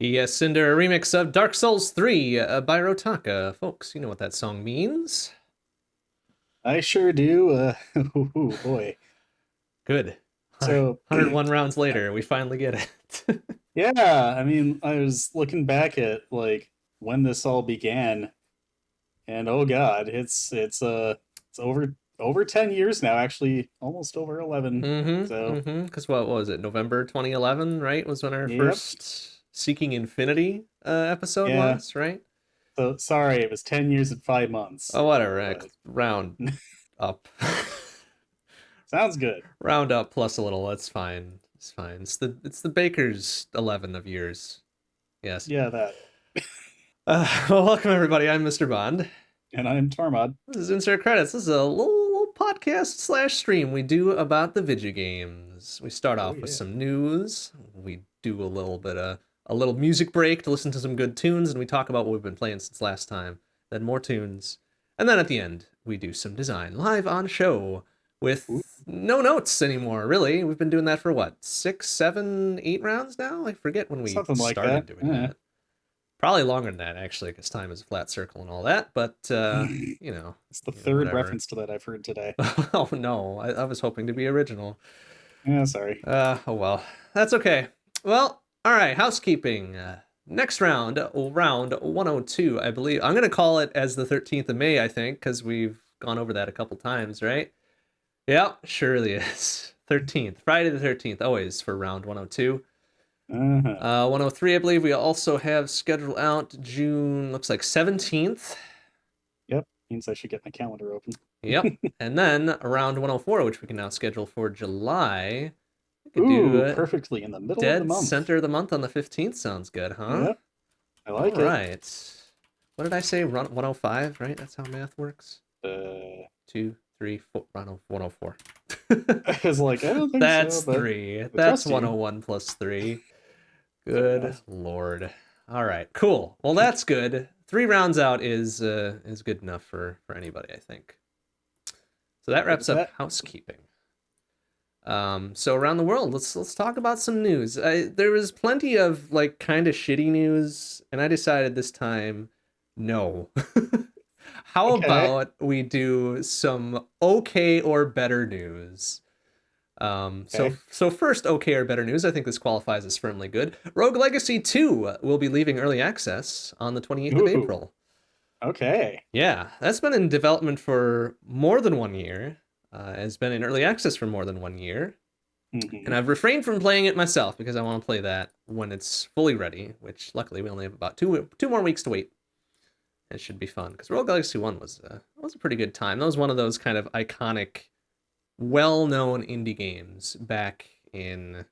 Yes, Cinder, a remix of Dark Souls 3 by Rotaka. Folks, you know what that song means. I sure do. Ooh, boy. Good. So, 101 rounds later, we finally get it. yeah, I mean, I was looking back at when this all began, and oh God, it's over 10 years now, actually, almost over 11. So, Because what was it? November 2011, right? Was when our yep, first Seeking Infinity episode yeah. was, right? So sorry, it was 10 years and 5 months, Oh, whatever. but Round up. sounds good. Round up plus a little. That's fine. It's fine. It's the Baker's 11 of years. Yes. Yeah, that. Well, welcome everybody. I'm Mr. Bond. And I'm Tormod. This is Insert Credits. This is a little podcast slash stream we do about the video games. We start Oh off with yeah. some news. We do a little bit of a little music break to listen to some good tunes, and we talk about what we've been playing since last time. Then more tunes, and then at the end we do some design live on show with Ooh, no notes anymore. Really, we've been doing that for what 6, 7, 8 rounds now. I forget when we something like started that. doing Yeah. that. Probably longer than that, actually, because time is a flat circle and all that. But you know, It's the third whatever. reference to that I've heard today. Oh no, I was hoping to be original. Yeah, sorry. Oh well, that's okay. Well, all right, housekeeping. Next round, round 102, I believe. I'm gonna call it as the 13th of May, I think, because we've gone over that a couple times, right? Yeah, surely is. 13th, Friday the 13th, always for round 102. Uh-huh. 103, I believe we also have scheduled out June, looks like 17th. Yep, means I should get my calendar open. Yep. And then around 104, which we can now schedule for July, we could do Ooh, a perfectly in the middle of the dead month. center of the month on the 15th. Sounds good, huh? Yep, I All like it. right. What did I say? 105, right? That's how math works. Uh, 2, 3, 4, 104. I was like, I don't think so, That's but 3. I That's trust you. 101 plus 3. Fair Good enough. lord. All right, cool. Well, that's good. 3 rounds out is good enough for anybody, I think. So that Good wraps with up that. housekeeping. So around the world, let's talk about some news. There was plenty of like kind of shitty news, and I decided this time, no. How Okay. about we do some okay or better news? So Okay. so first, okay or better news. I think this qualifies as firmly good. Rogue Legacy 2 will be leaving early access on the 28th of Ooh. April. Okay. Yeah, that's been in development for more than 1 year. Has been in early access for more than 1 year. And Hmm. I've refrained from playing it myself because I want to play that when it's fully ready, which luckily we only have about two more weeks to wait. It should be fun because Rogue Legacy 1 was a pretty good time. That was one of those kind of iconic, well-known indie games back in,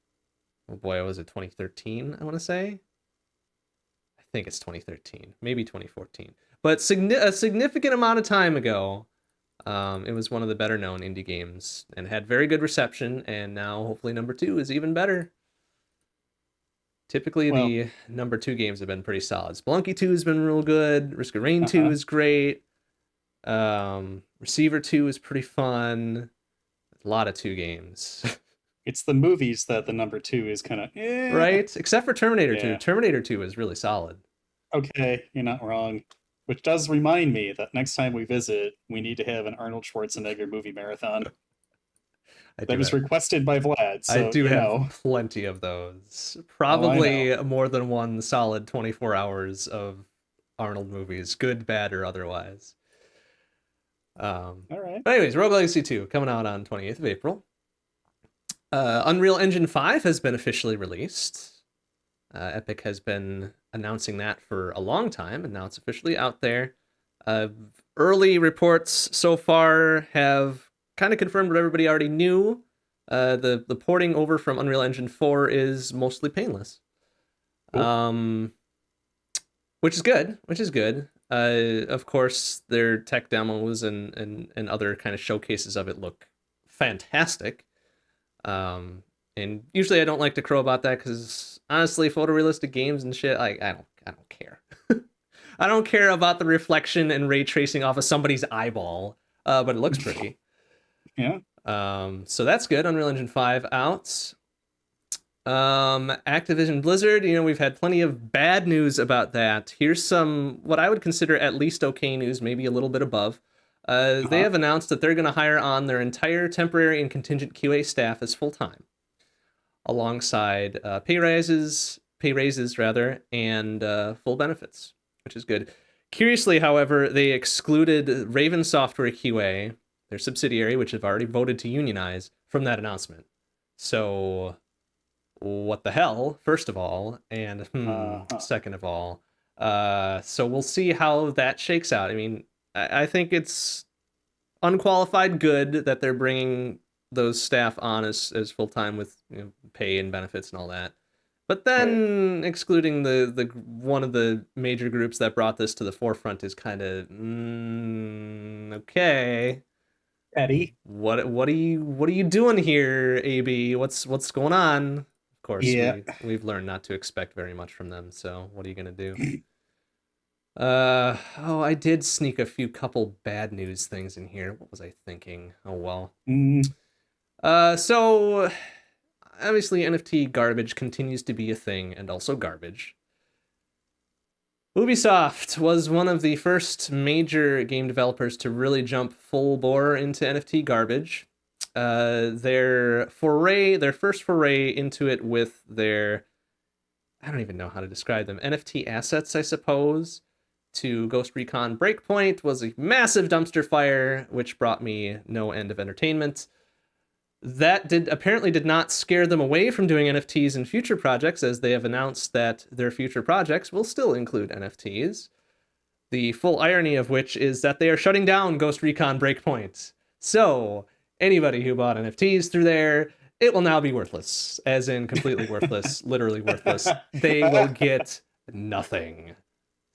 oh boy, was it 2013, I want to say? I think it's 2013, maybe 2014. But a significant amount of time ago, it was one of the better known indie games and had very good reception, and now hopefully number 2 is even better. Typically, Well, the number 2 games have been pretty solid. Spelunky 2 has been real good. Risk of Rain 2 uh-huh. is great. Receiver 2 is pretty fun. A lot of 2 games. It's the movies that the number two is kind of, Right? Except for Terminator 2. yeah. Terminator 2 is really solid. Okay, you're not wrong. Which does remind me that next time we visit, we need to have an Arnold Schwarzenegger movie marathon. I That do was have requested by Vlad, I so do have plenty of those. Oh, I know. Probably more than one solid 24 hours of Arnold movies, good, bad, or otherwise. All right. But anyways, Rogue Legacy 2 coming out on 28th of April. Unreal Engine 5 has been officially released. Epic has been announcing that for a long time, and now it's officially out there. Early reports so far have kind of confirmed what everybody already knew. The porting over from Unreal Engine 4 is mostly painless. Cool. Which is good. Which is good. Of course, their tech demos and other kind of showcases of it look fantastic. And usually I don't like to crow about that because honestly, photorealistic games and shit, like I don't care. I don't care about the reflection and ray tracing off of somebody's eyeball, but it looks pretty. Yeah. So that's good. Unreal Engine 5 out. Activision Blizzard, we've had plenty of bad news about that. Here's some what I would consider at least okay news, maybe a little bit above. They Uh-huh. have announced that they're going to hire on their entire temporary and contingent QA staff as full time, alongside pay raises rather, and full benefits, which is good. Curiously, however, they excluded Raven Software QA, their subsidiary, which have already voted to unionize, from that announcement. So what the hell, first of all, and Uh-huh. second of all. So we'll see how that shakes out. I mean, I think it's unqualified good that they're bringing those staff on as full time with pay and benefits and all that. But Right. then excluding the one of the major groups that brought this to the forefront is kind of okay. Eddie. What are you doing here, AB? What's going on? Of course, Yeah. we've learned not to expect very much from them. So what are you gonna do? Oh, I did sneak a few couple bad news things in here. What was I thinking? Oh well. Mm, So obviously NFT garbage continues to be a thing and also garbage. Ubisoft was one of the first major game developers to really jump full bore into NFT garbage. Their first foray into it with their, I don't even know how to describe them, NFT assets, I suppose, to Ghost Recon Breakpoint was a massive dumpster fire, which brought me no end of entertainment. That did not scare them away from doing NFTs in future projects, as they have announced that their future projects will still include NFTs. The full irony of which is that they are shutting down Ghost Recon Breakpoint. So, anybody who bought NFTs through there, it will now be worthless. As in, completely worthless, literally worthless. They will get nothing.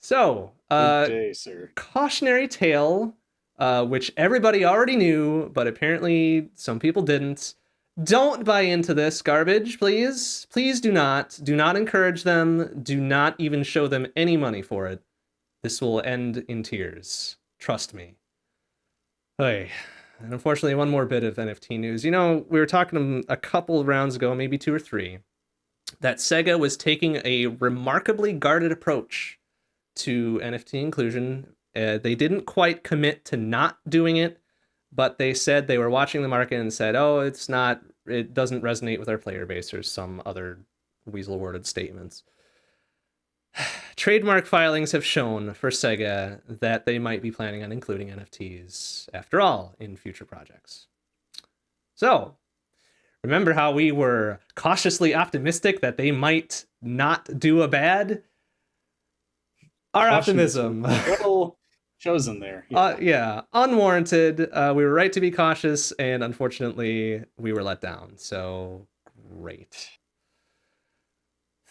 So, good day, sir. cautionary tale, which everybody already knew, but apparently some people didn't. Don't buy into this garbage, please. Please do not. Do not encourage them. Do not even show them any money for it. This will end in tears. Trust me. Hey. And unfortunately, one more bit of NFT news. We were talking a couple rounds ago, maybe two or three, that Sega was taking a remarkably guarded approach to NFT inclusion. They didn't quite commit to not doing it, but they said they were watching the market and said, "Oh, it doesn't resonate with our player base," or some other weasel worded statements. Trademark filings have shown for Sega that they might be planning on including NFTs after all in future projects. So, remember how we were cautiously optimistic that they might not do a bad? Our Caution was optimism. well chosen there. Yeah. Yeah, unwarranted. We were right to be cautious, and unfortunately, we were let down. So, great.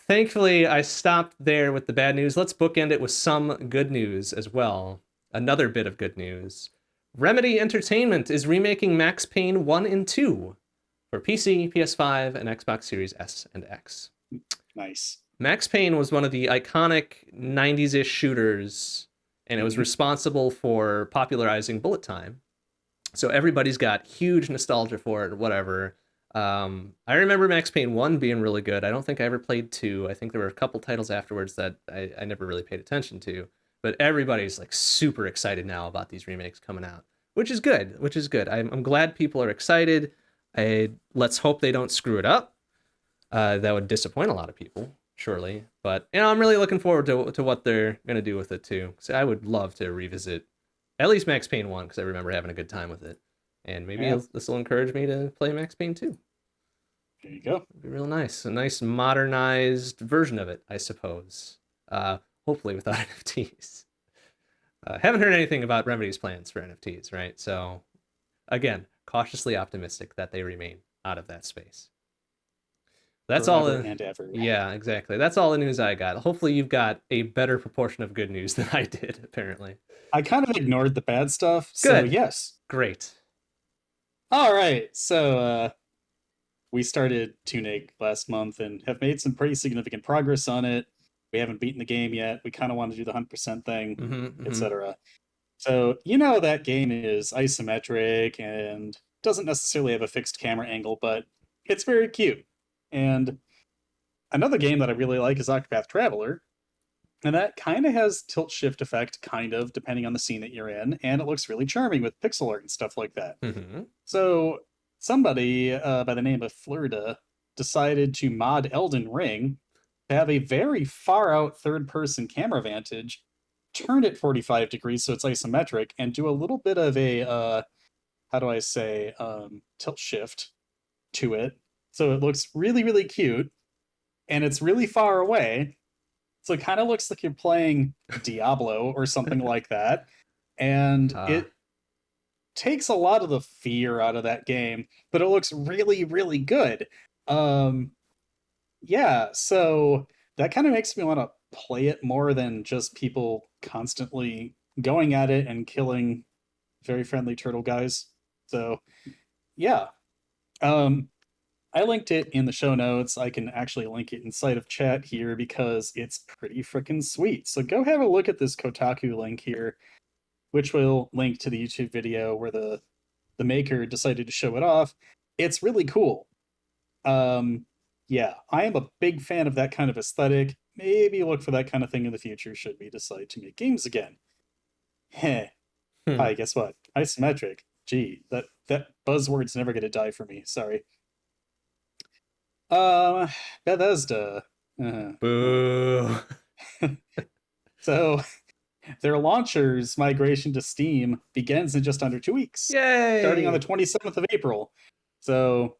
Thankfully, I stopped there with the bad news. Let's bookend it with some good news as well. Another bit of good news. Remedy Entertainment is remaking Max Payne 1 and 2 for PC, PS5, and Xbox Series S and X. Nice. Max Payne was one of the iconic 90s ish shooters, and it was responsible for popularizing bullet time. So everybody's got huge nostalgia for it, or whatever. I remember Max Payne 1 being really good. I don't think I ever played 2. I think there were a couple titles afterwards that I never really paid attention to. But everybody's like super excited now about these remakes coming out, which is good. Which is good. I'm glad people are excited. Let's hope they don't screw it up. That would disappoint a lot of people, surely. But I'm really looking forward to what they're gonna do with it too. So I would love to revisit at least Max Payne 1 because I remember having a good time with it, and maybe Yeah. this will encourage me to play Max Payne 2. There you go. It'd be real nice, a nice modernized version of it, I suppose. Hopefully without NFTs. Haven't heard anything about Remedy's plans for NFTs, right? So again, cautiously optimistic that they remain out of that space. That's all. Forever and ever. Yeah, exactly. That's all the news I got. Hopefully, you've got a better proportion of good news than I did. Apparently, I kind of ignored the bad stuff, so good, yes. great. All right. So we started Tunic last month and have made some pretty significant progress on it. We haven't beaten the game yet. We kind of want to do the 100% thing, etc. So, that game is isometric and doesn't necessarily have a fixed camera angle, but it's very cute. And Another game that I really like is Octopath Traveler, and that kind of has tilt shift effect, kind of, depending on the scene that you're in, and it looks really charming with pixel art and stuff like that. Mm-hmm. So somebody by the name of Florida decided to mod Elden Ring to have a very far out third person camera vantage, turn it 45 degrees so it's isometric, and do a little bit of a how do I say tilt shift to it. So it looks really, really cute, and it's really far away. So it kind of looks like you're playing Diablo or something like that. And Ah. it takes a lot of the fear out of that game, but it looks really, really good. Um, yeah, so that kind of makes me want to play it more than just people constantly going at it and killing very friendly turtle guys. So yeah. Um, I linked it in the show notes. I can actually link it inside of chat here because it's pretty freaking sweet. So go have a look at this Kotaku link here, which will link to the YouTube video where the maker decided to show it off. It's really cool. Yeah, I am a big fan of that kind of aesthetic. Maybe look for that kind of thing in the future should we decide to make games again. Heh. Hmm. Hi, guess what? Isometric. Gee, that buzzword's never gonna die for me. Sorry. Um, Bethesda. Uh, Boo. so their launcher's migration to Steam begins in just under 2 weeks, starting on the Yay. 27th of April. So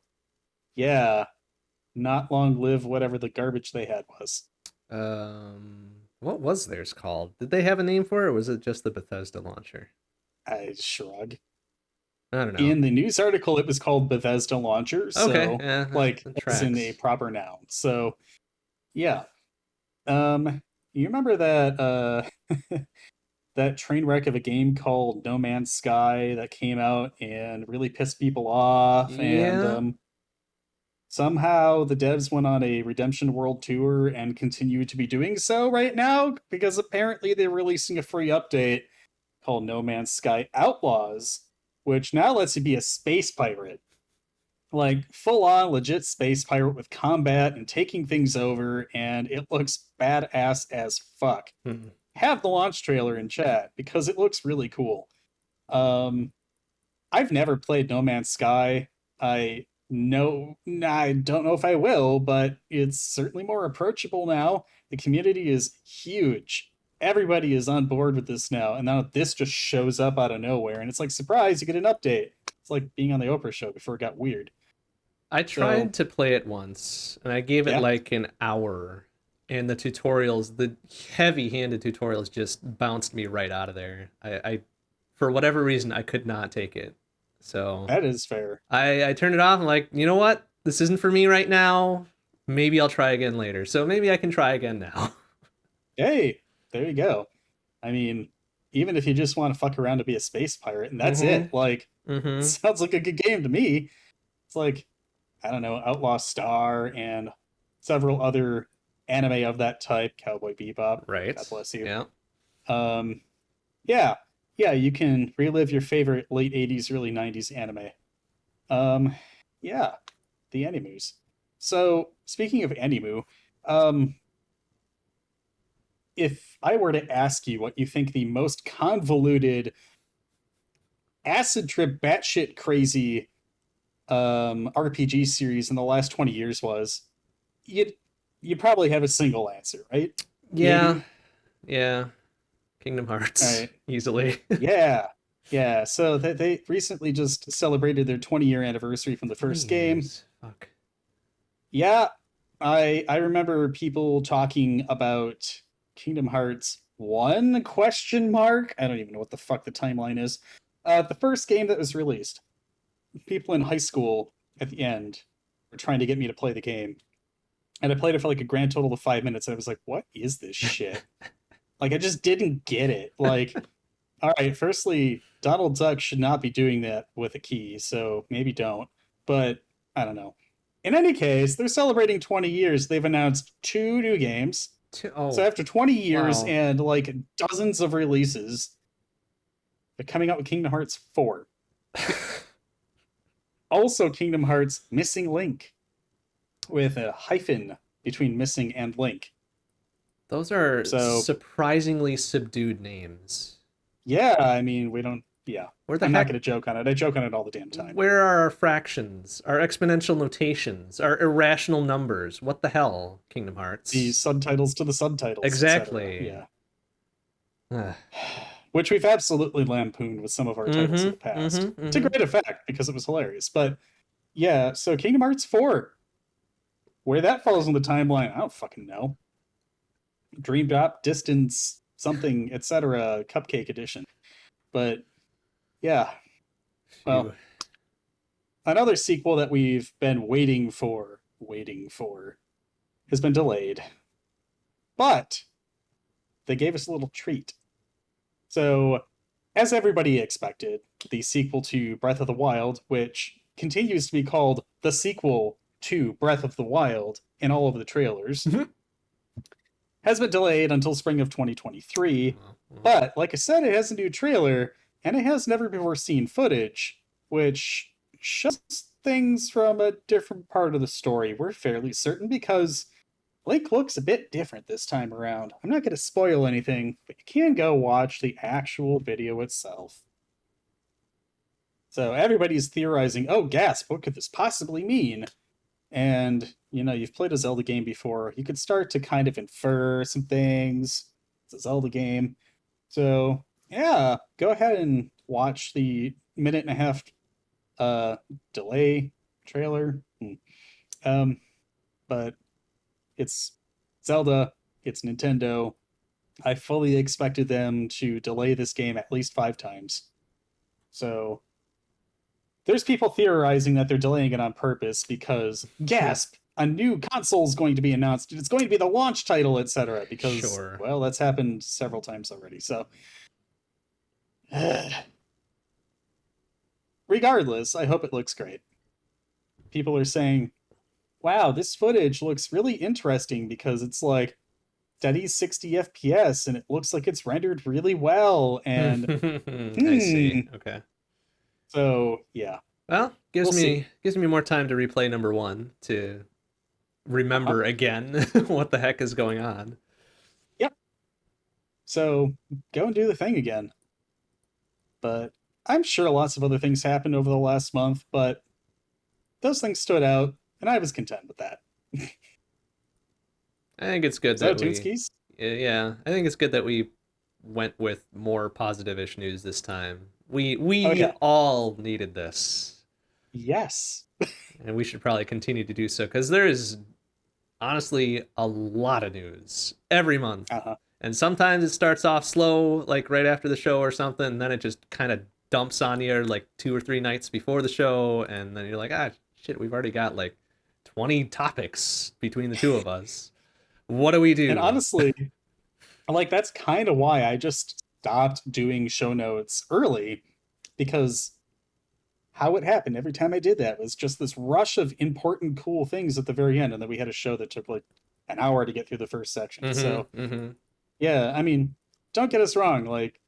yeah, not long live whatever the garbage they had was. What was theirs called? Did they have a name for it, or was it just the Bethesda launcher? I shrug. I don't know. In the news article, it was called Bethesda Launcher, Okay, so yeah, like that as in a tracks. proper noun. So yeah. You remember that that train wreck of a game called No Man's Sky that came out and really pissed people off, and Yeah, somehow the devs went on a Redemption World tour and continue to be doing so right now because apparently they're releasing a free update called No Man's Sky Outlaws, which now lets you be a space pirate. Like full on legit space pirate with combat and taking things over, and it looks badass as fuck. hmm. Have the launch trailer in chat because it looks really cool. Um, I've never played No Man's Sky. I don't know if I will, but it's certainly more approachable now. The community is huge. Everybody is on board with this now, and now this just shows up out of nowhere, and it's like surprise, you get an update. It's like being on the Oprah show before it got weird. I So tried to play it once, and I gave it yeah, like an hour, and the tutorials, the heavy-handed tutorials, just bounced me right out of there. For whatever reason, I could not take it. So that is fair. I turned it off. I'm like, you know what? This isn't for me right now. Maybe I'll try again later. So maybe I can try again now. Hey, there you go. I mean, even if you just want to fuck around to be a space pirate and that's Mm-hmm. it, like, Mm-hmm. sounds like a good game to me. It's like, I don't know, Outlaw Star and several other anime of that type, Cowboy Bebop, Right. God bless you. Yeah. Um, yeah, yeah, you can relive your favorite late 80s, early 90s anime. Um, yeah, the animus. So, speaking of animu, um, if I were to ask you what you think the most convoluted, acid trip, batshit crazy RPG series in the last 20 years was, you'd you probably have a single answer, right? Yeah. Maybe. Yeah. Kingdom All Hearts right. easily. Yeah. Yeah. So they recently just celebrated their 20-year anniversary from the 20 first game. years. Fuck. Yeah. I remember people talking about Kingdom Hearts 1 question mark. I don't even know what the fuck the timeline is. The first game that was released. People in high school at the end were trying to get me to play the game. And I played it for like a grand total of 5 minutes. And I was like, what is this shit? Like, I just didn't get it. Like, all right, firstly, Donald Duck should not be doing that with a key, so maybe don't. But I don't know. In any case, they're celebrating 20 years. They've announced two new games. So Oh, after 20 years wow. and like dozens of releases, they're coming out with Kingdom Hearts 4. Also, Kingdom Hearts Missing Link with a hyphen between Missing and Link. Those are So surprisingly subdued names. yeah, I mean, we don't. Yeah, Where the I'm not heck? going to joke on it. I joke on it all the damn time. Where are our fractions, our exponential notations, our irrational numbers? What the hell, Kingdom The Hearts? subtitles to the subtitles, etc. Exactly. Yeah. mm-hmm, Which we've absolutely lampooned with some of our titles in the past, mm-hmm, to mm-hmm. great effect because it was hilarious. But yeah, so Kingdom Hearts 4, where that falls on the timeline, I don't fucking know. Dream Drop, Distance, something, etc. Cupcake Edition. But yeah, Phew. well, another sequel that we've been waiting for, has been delayed. But they gave us a little treat. So, as everybody expected, the sequel to Breath of the Wild, which continues to be called the sequel to Breath of the Wild in all of the trailers, has been delayed until spring of 2023. But, like I said, it has a new trailer, and it has never before seen footage, which shows things from a different part of the story. We're fairly certain because Link looks a bit different this time around. I'm not going to spoil anything, but you can go watch the actual video itself. So everybody's theorizing, oh, gasp, what could this possibly mean? And, you know, you've played a Zelda game before. You could start to kind of infer some things. It's a Zelda game. So, yeah, go ahead and watch the minute and a half delay trailer. But it's Zelda, it's Nintendo. I fully expected them to delay this game at least 5 times. So there's people theorizing that they're delaying it on purpose because, gasp, a new console is going to be announced. It's going to be the launch title, etc. Because, well, that's happened several times already. So, regardless, I hope it looks great. People are saying, wow, this footage looks really interesting because it's like steady 60 FPS and it looks like it's rendered really well. And I see. Okay. So yeah. Well, gives me more time to replay number 1 to remember again what the heck is going on. Yep. So go and do the thing again. But I'm sure lots of other things happened over the last month, but those things stood out, and I was content with that. I think it's good that we... Yeah, I think it's good that we went with more positive-ish news this time. We all needed this. Yes. And we should probably continue to do so, because there is honestly a lot of news every month. And sometimes it starts off slow, like right after the show or something, and then it just kind of dumps on you like 2 or 3 nights before the show, and then you're like, ah, shit, we've already got like 20 topics between the two of us. What do we do? And honestly, like, that's kind of why I just stopped doing show notes early, because how it happened every time I did that was just this rush of important, cool things at the very end, and then we had a show that took like an hour to get through the first section. So, yeah, I mean, don't get us wrong. Like,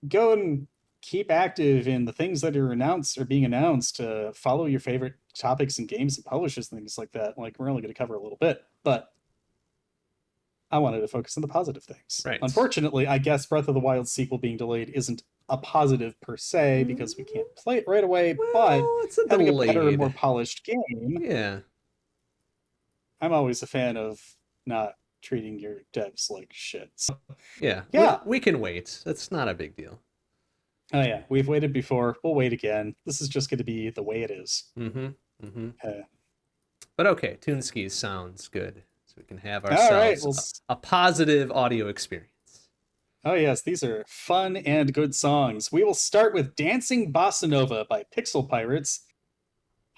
go and keep active in the things that are announced or being announced. Follow your favorite topics and games and publishers and things like that. Like, we're only going to cover a little bit, but I wanted to focus on the positive things. Right. Unfortunately, I guess Breath of the Wild sequel being delayed isn't a positive per se because we can't play it right away, but having a better and more polished game. Yeah. I'm always a fan of not treating your devs like shit. So, yeah. We can wait. That's not a big deal. Oh yeah, we've waited before. We'll wait again. This is just going to be the way it is. But okay, Toonskis sounds good. So we can have ourselves a positive audio experience. Oh yes, these are fun and good songs. We will start with Dancing Bossa Nova by Pixel Pirates.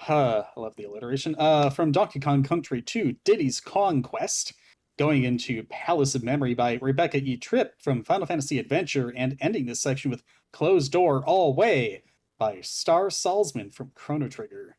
I love the alliteration. From Donkey Kong Country 2, Diddy's Kong Quest. Going into Palace of Memory by Rebecca E. Tripp from Final Fantasy Adventure, and ending this section with Closed Door All Way by Star Salzman from Chrono Trigger.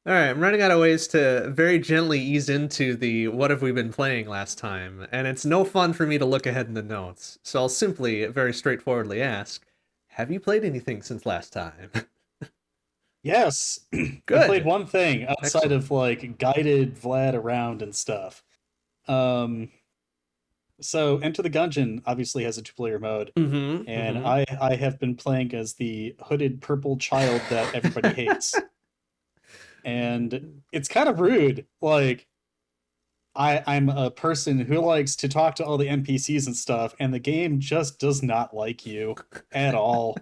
All right, I'm running out of ways to very gently ease into the what have we been playing last time, and it's no fun for me to look ahead in the notes. So I'll simply, very straightforwardly ask, have you played anything since last time? Yes, I played Good. one thing outside Excellent. of like guided Vlad around and stuff. Um, so Enter the Gungeon obviously has a two-player mode, Mm-hmm. and Mm-hmm. I have been playing as the hooded purple child that everybody hates. And it's kind of rude. Like I'm a person who likes to talk to all the NPCs and stuff, and the game just does not like you at all.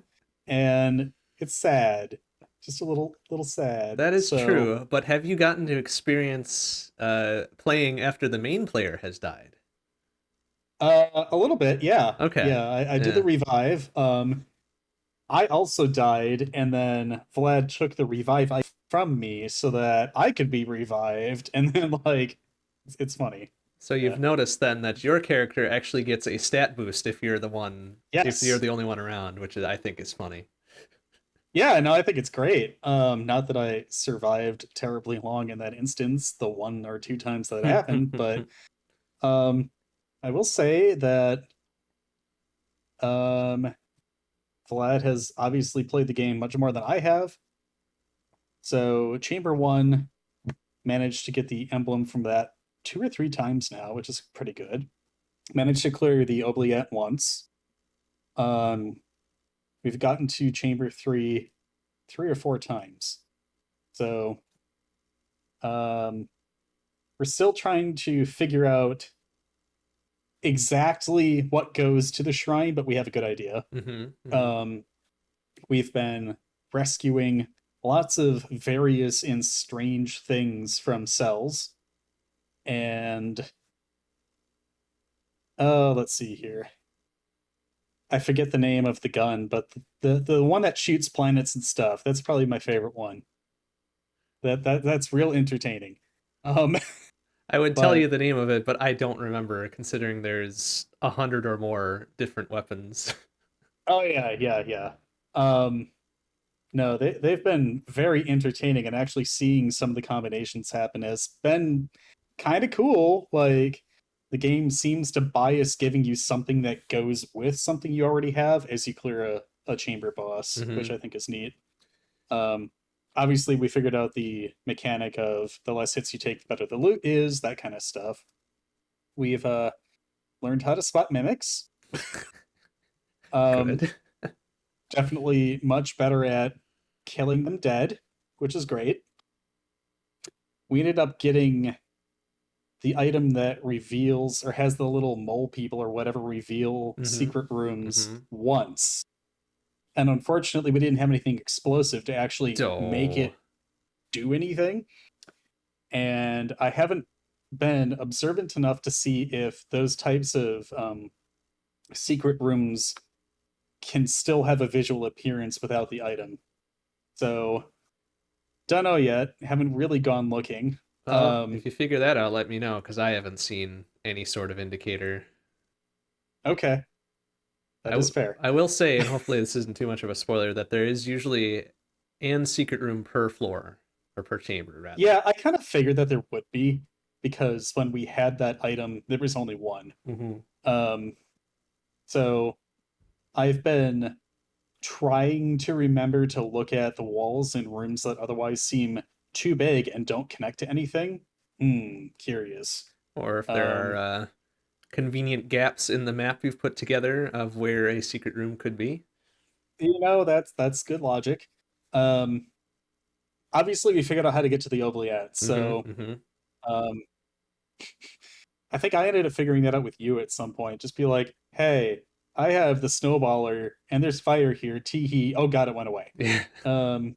And it's sad. Just a little sad. That is So true, but have you gotten to experience playing after the main player has died? a little bit, yeah. Okay. Yeah, I did the Yeah. revive. I also died, and then Vlad took the revive from me so that I could be revived, and then like it's funny. So you've Yeah. noticed then that your character actually gets a stat boost if you're Yes. the only one around, which I think is funny. Yeah, no, I think it's great. Not that I survived terribly long in that instance, the one or two times that it happened, but um, I will say that um, Vlad has obviously played the game much more than I have. So Chamber One managed to get the emblem from that two or three times now, which is pretty good. Managed to clear the oubliette once. Um, we've gotten to Chamber Three three or four times. So um, we're still trying to figure out exactly what goes to the shrine, but we have a good idea. Mm-hmm. Mm-hmm. Um, we've been rescuing lots of various and strange things from cells. And let's see here. I forget the name of the gun, but the one that shoots planets and stuff. That's probably my favorite one. That's real entertaining. Um, I would tell you but the name of it, but I don't remember, considering there's 100 or more different weapons. oh yeah, yeah, yeah. Um, No, they've been very entertaining, and actually seeing some of the combinations happen has been kind of cool. Like the game seems to bias giving you something that goes with something you already have as you clear a chamber boss, which Mm-hmm. I think is neat. Um, obviously, we figured out the mechanic of the less hits you take, the better the loot is, that kind of stuff. We've learned how to spot mimics. Um, Good. definitely much better at killing them dead, which is great. We ended up getting the item that reveals or has the little mole people or whatever reveal Mm-hmm. secret rooms Mm-hmm. once. And unfortunately, we didn't have anything explosive to actually make Oh. it do anything. And I haven't been observant enough to see if those types of secret rooms can still have a visual appearance without the item. So, don't know yet. Haven't really gone looking. Well, Um, if you figure that out, let me know, because I haven't seen any sort of indicator. okay, I, that is w- fair. I will say, and hopefully this isn't too much of a spoiler, that there is usually an secret room per floor, or per chamber, rather. Yeah, I kind of figured that there would be because when we had that item, there was only one. Mm-hmm. Um, so I've been trying to remember to look at the walls in rooms that otherwise seem too big and don't connect to anything. Curious. Or if there are Um, convenient gaps in the map you've put together of where a secret room could be. that's good logic. Um, obviously, we figured out how to get to the oubliette, so Mm-hmm. Mm-hmm. um, I think I ended up figuring that out with you at some point. Just be like, hey, I have the snowballer and there's fire here. Tee hee. Oh god, it went away. Yeah. And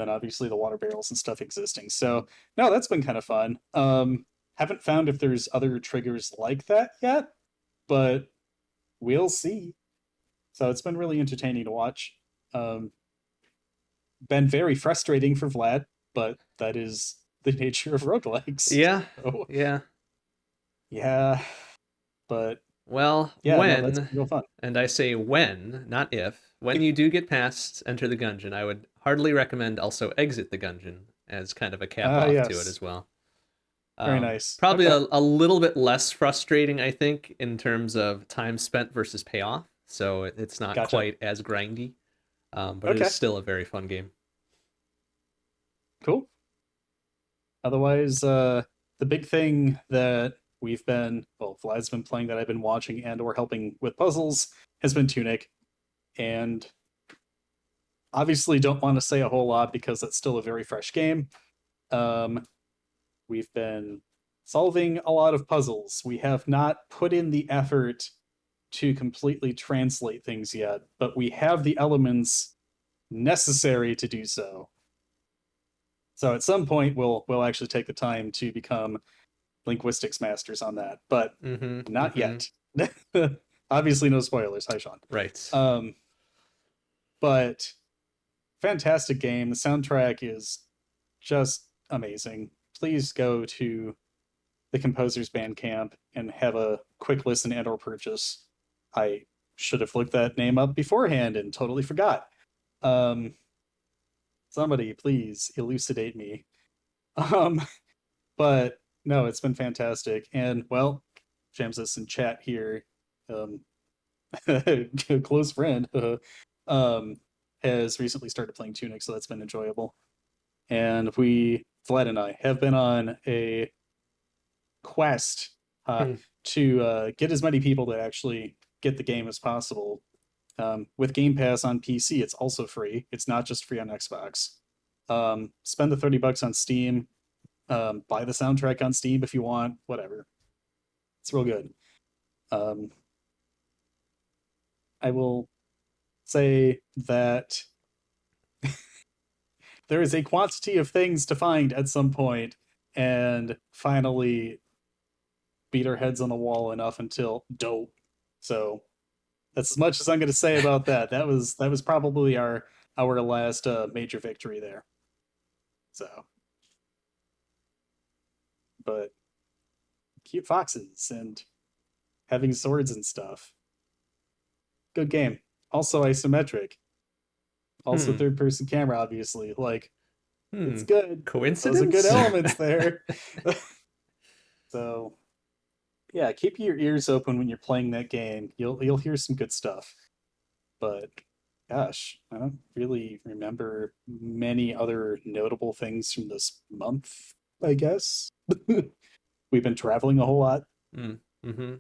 then obviously the water barrels and stuff existing. So no, that's been kind of fun. Haven't found if there's other triggers like that yet, but we'll see. So it's been really entertaining to watch. Um, been very frustrating for Vlad, but that is the nature of roguelikes. Yeah. So Yeah. yeah, but Well, yeah, no, that's when, been real fun. and I say when, not if, when you do get past Enter the Gungeon, I would heartily recommend also Exit the Gungeon as kind of a cap off to it Yes. as well. Very nice. Probably Okay. a little bit less frustrating, I think, in terms of time spent versus payoff. So it's not Gotcha. quite as grindy, but it is Okay. still a very fun game. Cool. Otherwise, the big thing that Vlad's been playing that I've been watching and or helping with puzzles has been Tunic. And obviously don't want to say a whole lot because it's still a very fresh game. Um, we've been solving a lot of puzzles. We have not put in the effort to completely translate things yet, but we have the elements necessary to do so. So at some point we'll actually take the time to become linguistics masters on that, but Mm-hmm. not Mm-hmm. yet. Obviously no spoilers. Hi Sean. Right. Um, but fantastic game. The soundtrack is just amazing. Please go to the composer's Bandcamp and have a quick listen and or purchase. I should have looked that name up beforehand and totally forgot. Um, somebody please elucidate me. Um, but no, it's been fantastic. And well, Jamsus in chat here, um, a close friend, um, has recently started playing Tunic, so that's been enjoyable. And Vlad and I, have been on a quest uh, Hmm. to get as many people to actually get the game as possible. With Game Pass on PC, it's also free. It's not just free on Xbox. Spend the $30 on Steam. Buy the soundtrack on Steam if you want. Whatever. It's real good. Um, I will say that there is a quantity of things to find at some point, and finally beat our heads on the wall enough until dope. So that's as much as I'm going to say about that. That was probably our last major victory there. So, but cute foxes and having swords and stuff. Good game. Also isometric. Also Hmm. third person camera, obviously. Like, Hmm. it's good. Those are good Coincidence? elements there. So yeah, keep your ears open when you're playing that game. You'll hear some good stuff. But gosh, I don't really remember many other notable things from this month, I guess. We've been traveling a whole lot. Mm. Mm-hmm.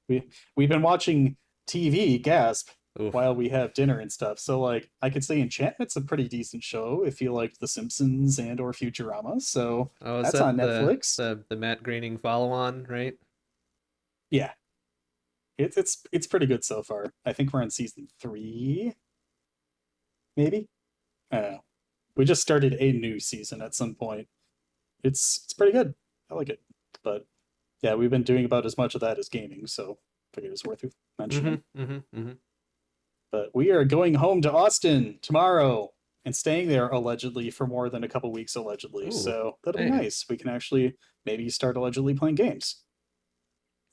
We we've been watching TV, gasp, Oof. while we have dinner and stuff. So like I could say Enchantment's a pretty decent show if you like The Simpsons and or Futurama. So Oh, is that's on that Netflix. the Matt Groening follow on, right? Yeah. It's pretty good so far. I think we're on season 3, maybe. I don't know. We just started a new season at some point. It's pretty good. I like it. But yeah, we've been doing about as much of that as gaming, so I figured it was worth Mm-hmm. mentioning. Mm-hmm. Mm-hmm. But we are going home to Austin tomorrow and staying there allegedly for more than a couple weeks allegedly. Ooh. So that'll be Hey. nice. We can actually maybe start allegedly playing games.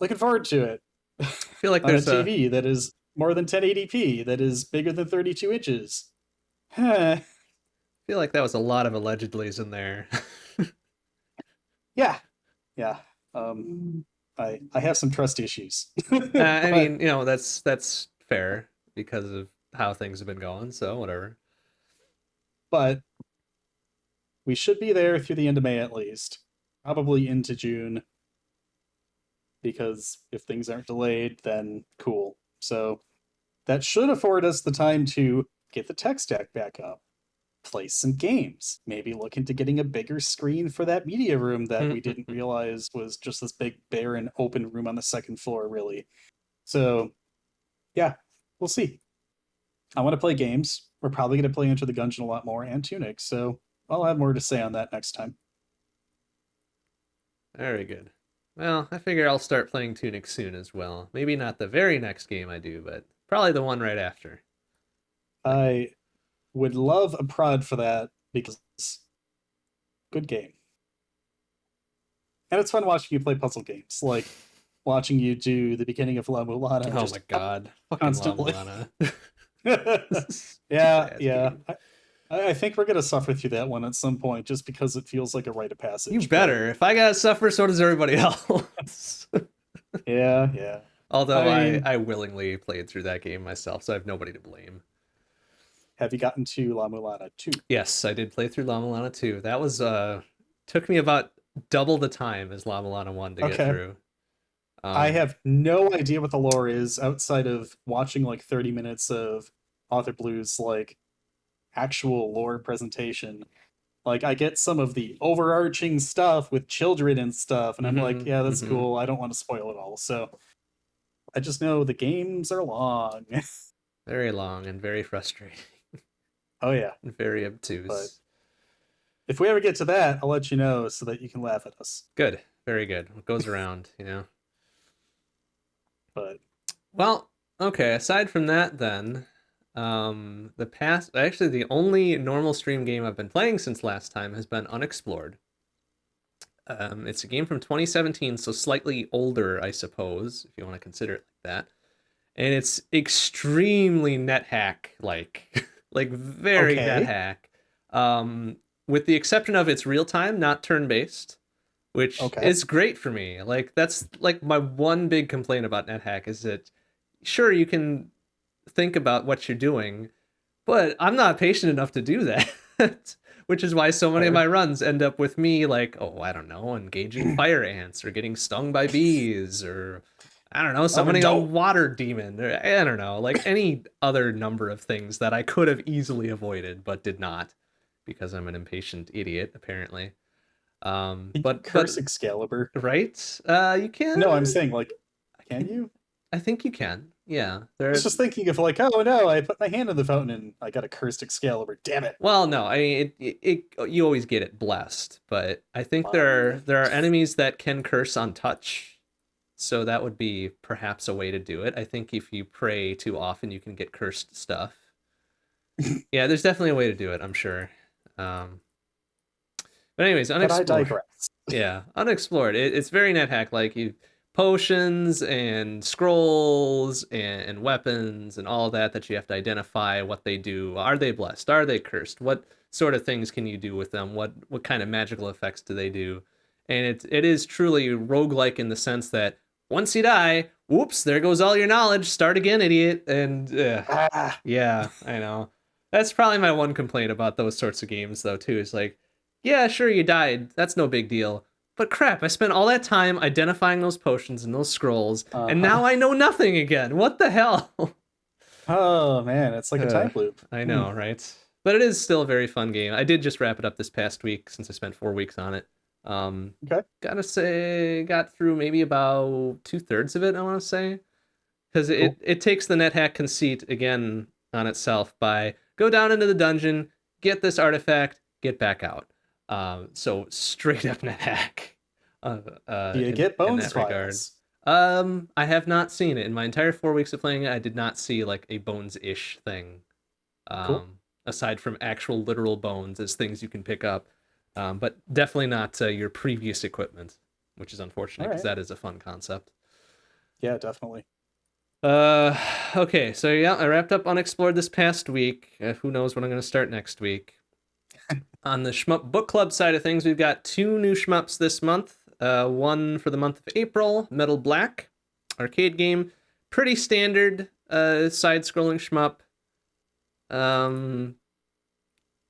Looking forward to it. I feel like On a there's a TV that is more than 1080p, that is bigger than 32 inches. yeah, feel like that was a lot of allegedlys in there. yeah. I have some trust issues, I but mean, that's fair because of how things have been going, so whatever. but we should be there through the end of May at least, probably into June, because if things aren't delayed, then cool. So that should afford us the time to get the tech stack back up, play some games, maybe look into getting a bigger screen for that media room that we didn't realize was just this big barren open room on the second floor, really. So yeah, we'll see. I want to play games. We're probably going to play Enter the Gungeon a lot more and Tunic, so I'll have more to say on that next time. Very good. Well, I figure I'll start playing Tunic soon as well. Maybe not the very next game I do, but probably the one right after. Like, I would love a prod for that because good game. And it's fun watching you play puzzle games, like watching you do the beginning of La Mulana oh my just god, fucking La constantly. Mulana. yeah, Stupid ass yeah. game. I think we're gonna suffer through that one at some point, just because it feels like a rite of You passage. But better. If I gotta suffer, so does everybody else. yeah, yeah. I Although mean, I willingly played through that game myself, so I have nobody to blame. have you gotten to La Mulana 2? Yes, I did play through La Mulana 2. That was took me about double the time as La Mulana 1 to get Okay. through. I Um, have no idea what the lore is outside of watching like 30 minutes of Author Blue's like actual lore presentation. Like I get some of the overarching stuff with children and stuff, and I'm like, mhm, yeah, that's mhm. cool. I don't want to spoil it all. So I just know the games are long. Very long and very frustrating Oh yeah. and very But obtuse. if we ever get to that, I'll let you know so that you can laugh at us. Good, very good. What goes around, you know. But Well, okay. Aside from that, then, the past actually the only normal stream game I've been playing since last time has been Unexplored. It's a game from 2017, so slightly older, I suppose, if you want to consider it like that. And it's extremely NetHack like, like very okay. NetHack. With the exception of it's real time, not turn based, which Okay. is great for me. Like that's like my one big complaint about NetHack is that sure you can think about what you're doing, but I'm not patient enough to do that. Which is why so many of Fair. my runs end up with me like, oh, I don't know, engaging fire ants or getting stung by bees or I don't know, Mother, summoning a don't. water demon or I don't know, like any other number of things that I could have easily avoided but did not because I'm an impatient idiot apparently. Can you But curse Excalibur? right? You No, I'm can saying like, I can can you? I think you can. Yeah. I was There just thinking of like, oh no, I put my hand in the fountain and I got a cursed Excalibur. Damn it. Well, no, I mean you always get it blessed, but I think Fine. there are enemies that can curse on touch, so that would be perhaps a way to do it. I think if you pray too often, you can get cursed stuff. Yeah, there's definitely a way to do it, I'm sure. Um, but anyways, But I unexplored. digress. Yeah, unexplored. It's very NetHack like you potions and scrolls and weapons and all that that you have to identify what they do. Are they blessed? Are they cursed? What sort of things can you do with them? What kind of magical effects do they do? And it is truly roguelike in the sense that once you die, whoops, there goes all your knowledge. Start again, idiot. And Ah, yeah, I know. That's probably my one complaint about those sorts of games though too. Is like, yeah, sure you died. That's no big deal. But crap, I spent all that time identifying those potions and those scrolls, and uh-huh. now I know nothing again. What the hell? Oh man, it's like a uh, time loop. I Hmm. know, right? But it is still a very fun game. I did just wrap it up this past week since I spent 4 weeks on it. Okay. Gotta say, got through maybe about 2/3 of it. I want to say because Cool. it takes the NetHack conceit again on itself by go down into the dungeon, get this artifact, get back out. So straight up NetHack Do you in get in bones that regard. vials? I have not seen it in my entire 4 weeks of playing it. I did not see like a bones ish thing. Cool. Aside from actual literal bones as things you can pick up, but definitely not your previous equipment, which is unfortunate All because right. that is a fun concept. Yeah, definitely. Uh, okay, so yeah, I wrapped up Unexplored this past week. Who knows when I'm going to start next week? On the Shmup Book Club side of things, we've got two new shmups this month. One for the month of April, Metal Black, arcade game. Pretty standard side-scrolling shmup. Um,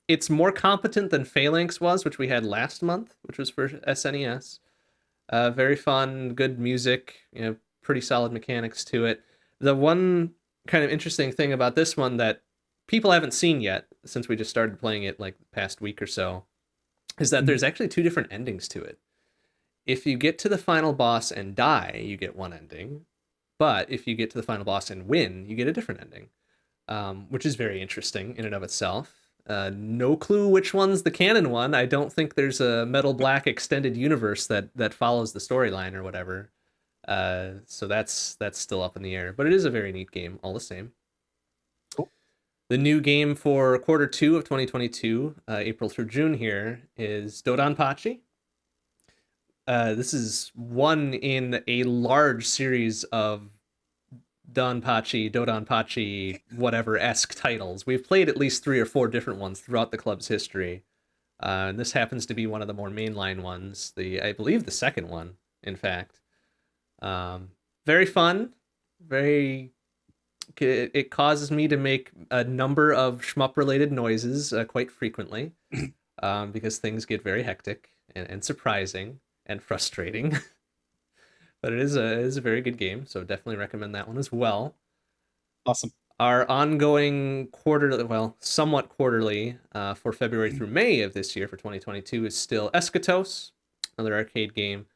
it's more competent than Phalanx was, which we had last month, which was for SNES. Very fun, good music, pretty solid mechanics to it. The one kind of interesting thing about this one that people haven't seen yet, since we just started playing it like the past week or so, is that Mhm. there's actually two different endings to it. If you get to the final boss and die, you get one ending. But if you get to the final boss and win, you get a different ending, which is very interesting in and of itself. No clue which one's the canon one. I don't think there's a Metal Black extended universe that follows the storyline or whatever. So that's still up in the air, but it is a very neat game all the same. Cool. The new game for Q2 of 2022, April through June here, is Dodonpachi. This is one in a large series of Donpachi, Dodonpachi, whatever esque titles. We've played at least 3 or 4 different ones throughout the club's history. And this happens to be one of the more mainline ones. I believe the second one, in fact. Um, Very fun. Very. It causes me to make a number of shmup-related noises quite frequently, because things get very hectic and surprising and frustrating. But it is a very good game, so definitely recommend that one as well. Awesome. Our ongoing quarterly, well, somewhat quarterly, for February through May of this year for 2022 is still Eschatos, another arcade game.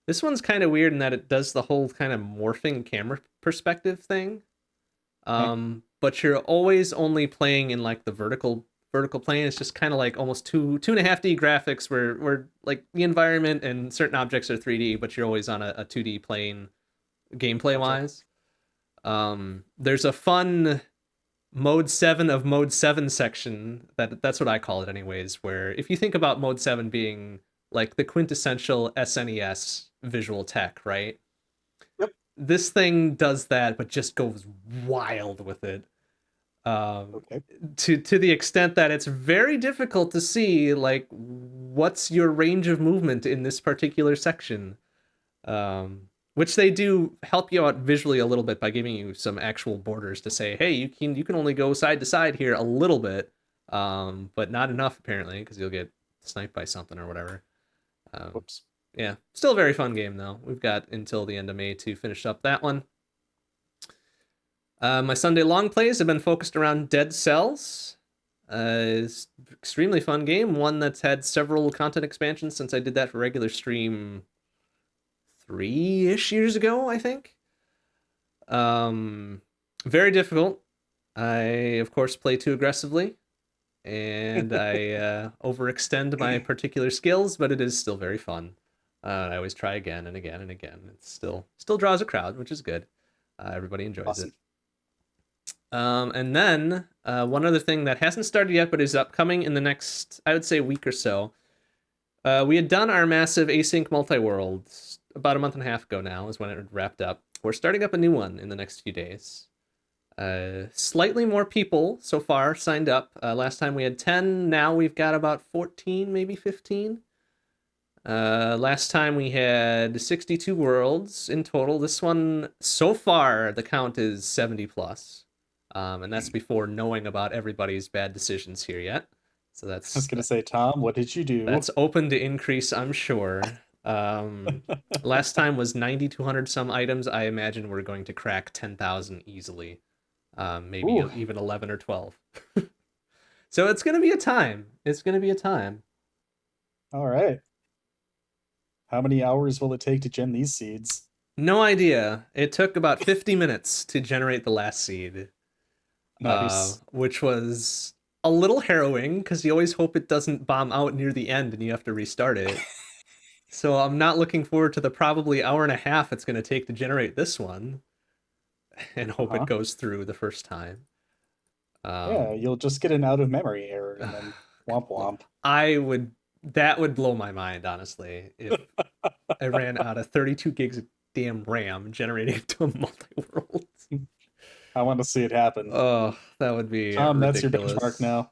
This one's kind of weird in that it does the whole kind of morphing camera perspective thing. Okay. But you're always only playing in like the vertical plane. It's just kind of like almost 2.5D graphics where like the environment and certain objects are 3D, but you're always on a 2D plane gameplay Gotcha. wise. There's a fun mode 7 of mode 7 section that's what I call it anyways, where if you think about mode 7 being like the quintessential SNES visual tech, right? Yep. This thing does that but just goes wild with it. Um, Okay. to the extent that it's very difficult to see like what's your range of movement in this particular section. Which they do help you out visually a little bit by giving you some actual borders to say, hey, you can only go side to side here a little bit, but not enough apparently because you'll get sniped by something or whatever. Um, Whoops. yeah, still a very fun game though. We've got until the end of May to finish up that one. My Sunday long plays have been focused around Dead Cells. It's an extremely fun game, one that's had several content expansions since I did that for regular stream 3-ish years ago, I think. Um, Very difficult. I, of course, play too aggressively, and I overextend my particular skills, but it is still very fun. I always try again and again and again. It still draws a crowd, which is good. Everybody enjoys it. Awesome. And then one other thing that hasn't started yet, but is upcoming in the next, I would say, week or so. We had done our massive async multi-world about a month and a half ago now is when it wrapped up. We're starting up a new one in the next few days. Slightly more people so far signed up. Last time we had 10, now we've got about 14, maybe 15. Last time we had 62 worlds in total. This one, so far, the count is 70 plus. And that's before knowing about everybody's bad decisions here yet. So I was gonna say, Tom, what did you do? that's open to increase, I'm sure. Last time was 9,200 some items. I imagine we're going to crack 10,000 easily. Maybe Ooh, even 11 or 12. So it's going to be a time. It's going to be a time. all right. How many hours will it take to gen these seeds? No idea. It took about 50 minutes to generate the last seed, Nice. which was a little harrowing because you always hope it doesn't bomb out near the end and you have to restart it. So I'm not looking forward to the probably hour and a half it's going to take to generate this one and hope it Uh-huh. goes through the first time. Yeah, Um, you'll just get an out of memory error and then womp well, womp. I would that would blow my mind honestly if I ran out of 32 gigs of damn RAM generating to a multi-world. I want to see it happen. Oh, that would be Tom, that's your benchmark ridiculous. now.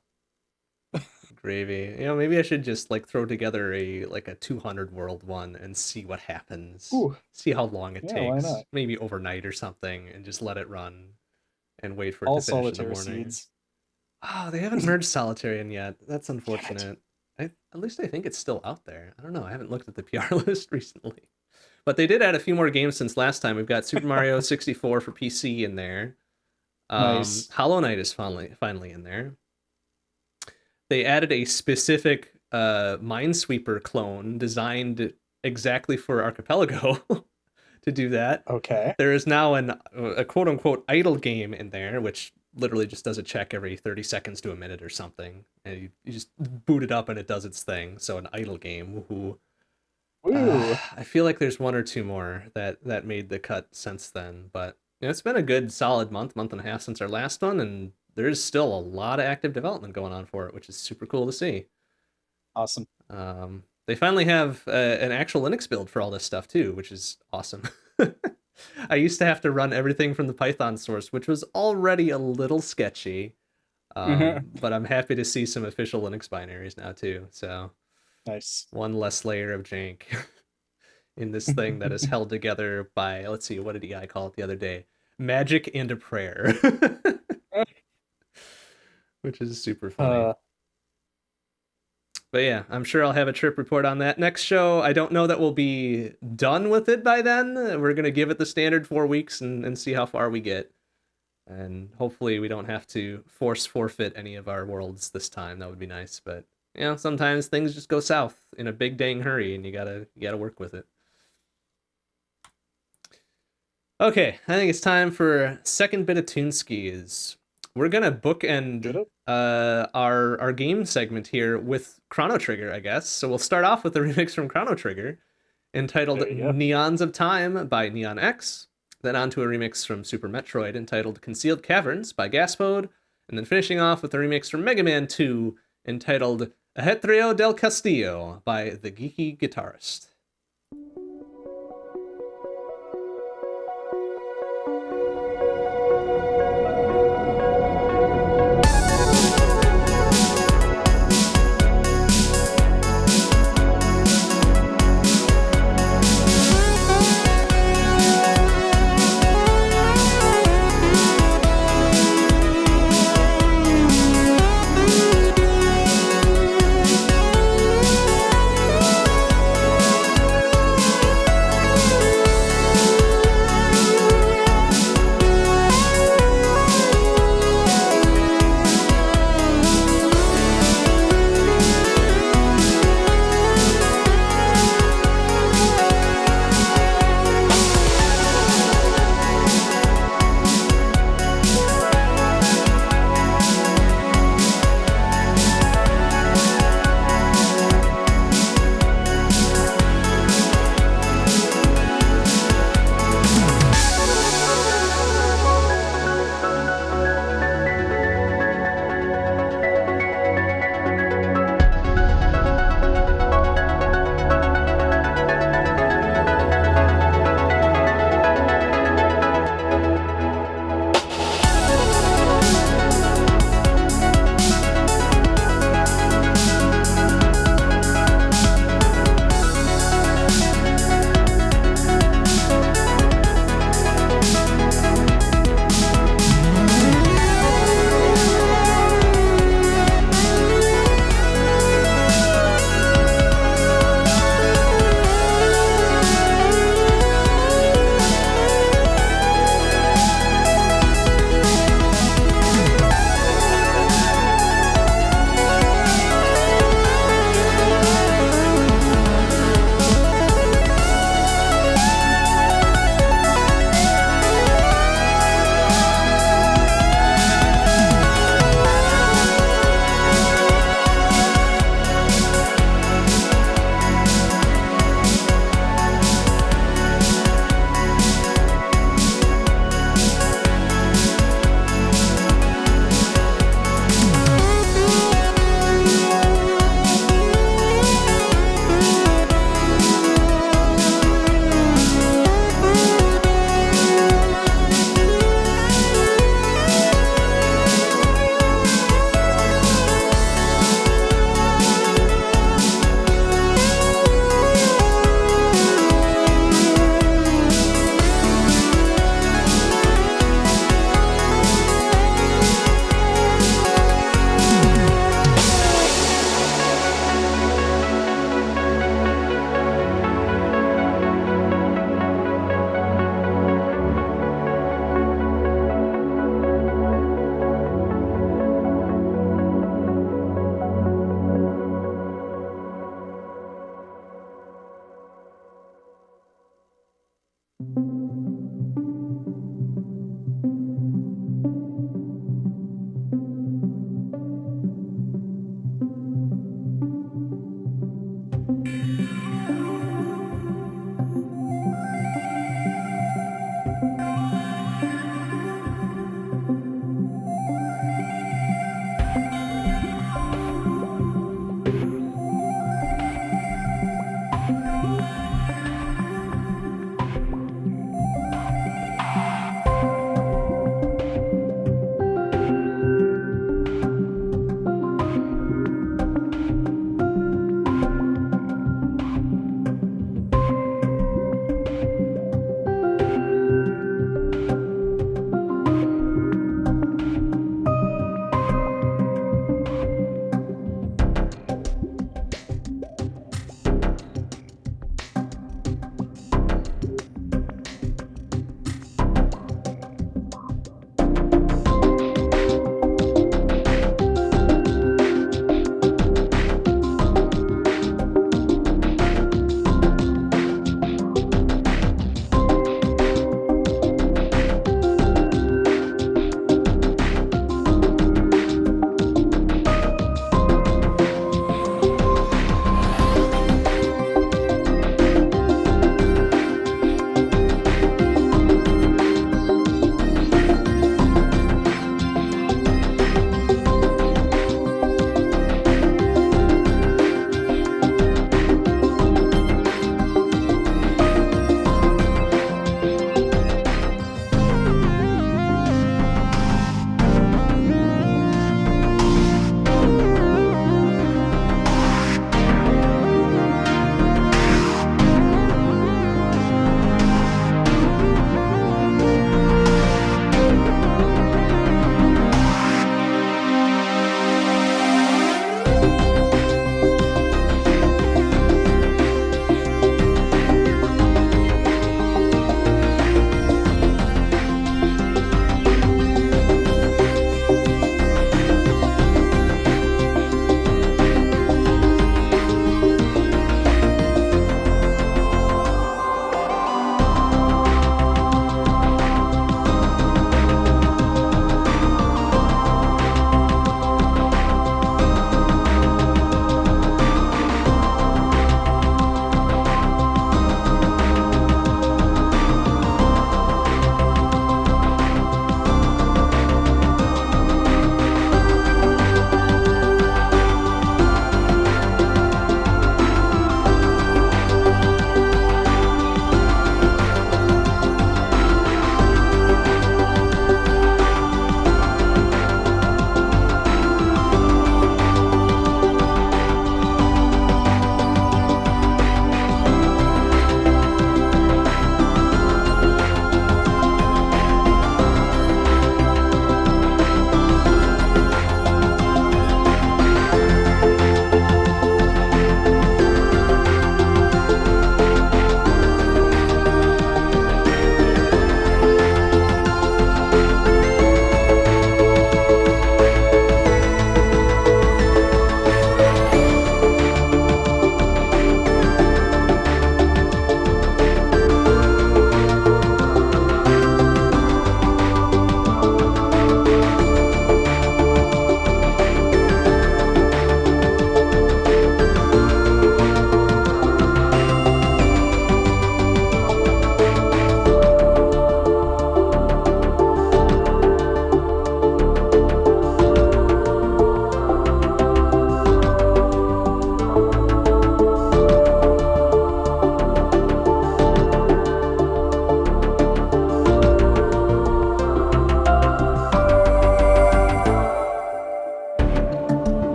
Gravy. Maybe I should just like throw together a 200 world one and see what happens. Ooh, See how long it yeah, why takes. not? Maybe overnight or something and just let it run and wait for it All to finish in the solitaire morning. seeds. Oh, they haven't merged Solitary in yet. That's unfortunate. At least I think it's still out there. I don't know. I haven't looked at the PR list recently. But they did add a few more games since last time. We've got Super Mario 64 for PC in there. Nice. Hollow Knight is finally in there. They added a specific Minesweeper clone designed exactly for Archipelago to do that. Okay. There is now a quote unquote idle game in there, which literally just does a check every 30 seconds to a minute or something. And you just boot it up and it does its thing. So an idle game. Woohoo. Ooh, I feel like there's one or two more that made the cut since then, but it's been a good solid month and a half since our last one, and there's still a lot of active development going on for it, which is super cool to see. awesome. They finally have an actual Linux build for all this stuff too, which is awesome. I used to have to run everything from the Python source, which was already a little sketchy. But I'm happy to see some official Linux binaries now too. So Nice. one less layer of jank in this thing that is held together by, let's see, what did EI call it the other day? Magic and a prayer. Which is super funny. But yeah, I'm sure I'll have a trip report on that. Next show, I don't know that we'll be done with it by then. We're going to give it the standard 4 weeks and see how far we get. And hopefully we don't have to forfeit any of our worlds this time. That would be nice. But, you know, sometimes things just go south in a big dang hurry and you gotta work with it. Okay, I think it's time for second bit of Toonskis. We're gonna bookend our game segment here with Chrono Trigger, I guess. So we'll start off with the remix from Chrono Trigger, entitled Neons of Time by Neon X. Then on to a remix from Super Metroid entitled Concealed Caverns by Gaspode, and then finishing off with a remix from Mega Man 2 entitled Ajetrio del Castillo by the Geeky Guitarist.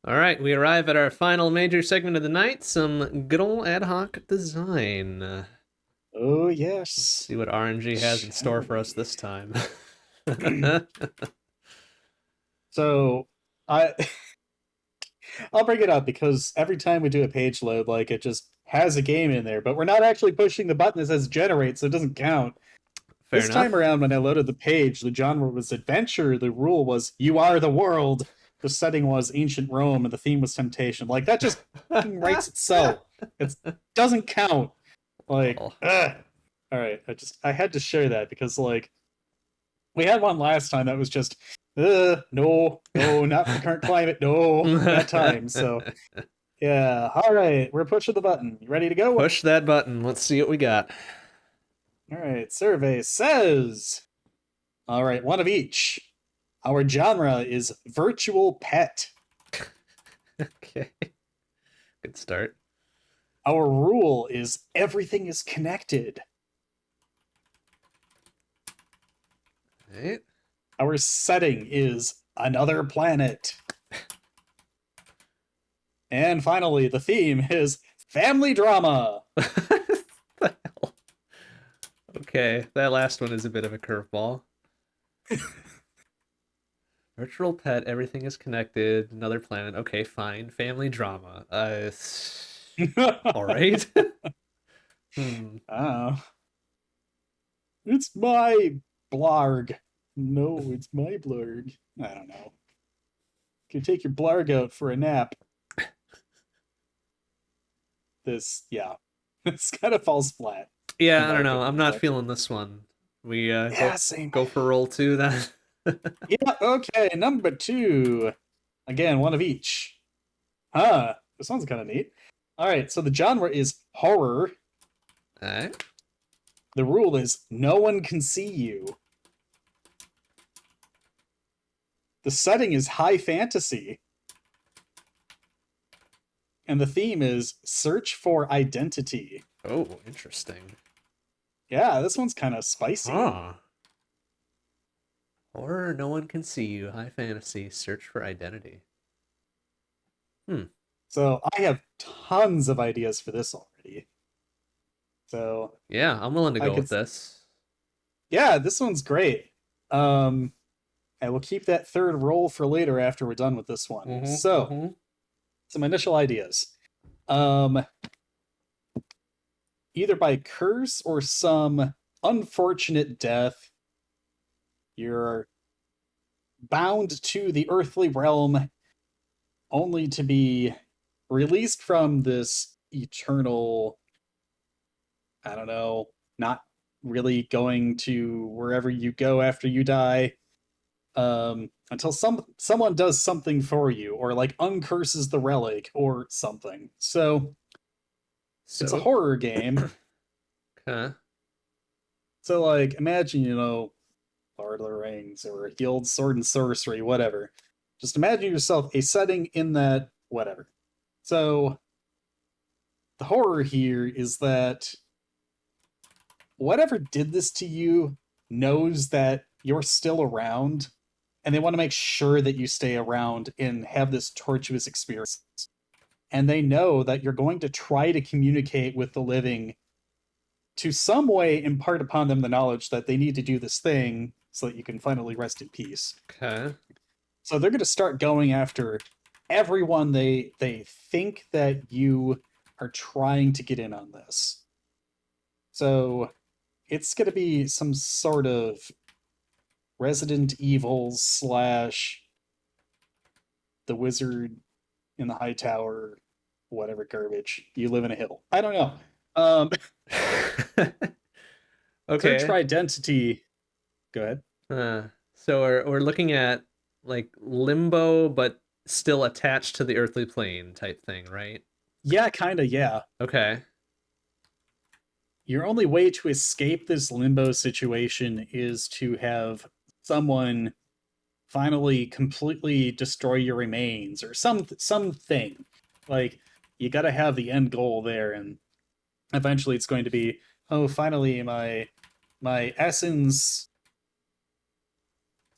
All right, we arrive at our final major segment of the night. Some good old ad hoc design. Oh Let's yes. see what RNG has in store Shall for us we? this time. So I I'll bring it up because every time we do a page load, like it just has a game in there, but we're not actually pushing the button that says generate, so it doesn't count. Fair This time enough. around, when I loaded the page, the genre was adventure. The rule was you are the world. The setting was ancient Rome, and the theme was temptation. Like that just fucking writes itself. It doesn't count. Like, Oh. ugh. All right, I had to share that because like we had one last time that was just no, not for the current climate, no, bad time. So yeah, all right, we're pushing the button. You ready to go? Push that button. Let's see what we got. All right, survey says. All right, one of each. Our genre is virtual pet. Okay. Good start. Our rule is everything is connected. All right. Our setting is another planet. And finally, the theme is family drama. The hell? Okay, that last one is a bit of a curveball. Virtual pet, everything is connected, another planet. Okay, fine. Family drama. All right. Hmm. It's my blarg. No, it's my blarg. I don't know. You can take your blarg out for a nap. Yeah. This kind of falls flat. In Yeah, I my don't know. I'm opinion, not but feeling this one. We yeah, same. go for roll two then. Yeah, okay, number two. Again, one of each. Huh, this one's kind of neat. All right, so the genre is horror. All right. The rule is no one can see you. The setting is high fantasy. And the theme is search for identity. Oh, interesting. Yeah, this one's kind of spicy. Huh. Horror, no one can see you. High fantasy, search for identity. Hmm. So I have tons of ideas for this already. So Yeah, I'm willing to I go could, with this. yeah, this one's great. I will keep that third roll for later after we're done with this one. So Mm-hmm. some initial ideas. Um, Either by curse or some unfortunate death, you're bound to the earthly realm only to be released from this eternal, I don't know, not really going to wherever you go after you die, until someone does something for you or like uncurses the relic or something. So it's a So, horror game. okay. So like imagine, Lord of the Rings or the old Sword and Sorcery, whatever. Just imagine yourself a setting in that whatever. So the horror here is that whatever did this to you knows that you're still around and they want to make sure that you stay around and have this tortuous experience. And they know that you're going to try to communicate with the living to some way impart upon them the knowledge that they need to do this thing so that you can finally rest in peace. Okay. So they're going to start going after everyone they think that you are trying to get in on this. So it's going to be some sort of Resident Evil slash the wizard in the high tower, whatever garbage. You live in a hill. I don't know. Um, Search Okay. for identity. Go ahead. So we're looking at like limbo, but still attached to the earthly plane type thing, right? Yeah, kind of. Yeah. Okay. Your only way to escape this limbo situation is to have someone finally completely destroy your remains or something. Like you got to have the end goal there, and eventually it's going to be, oh, finally my essence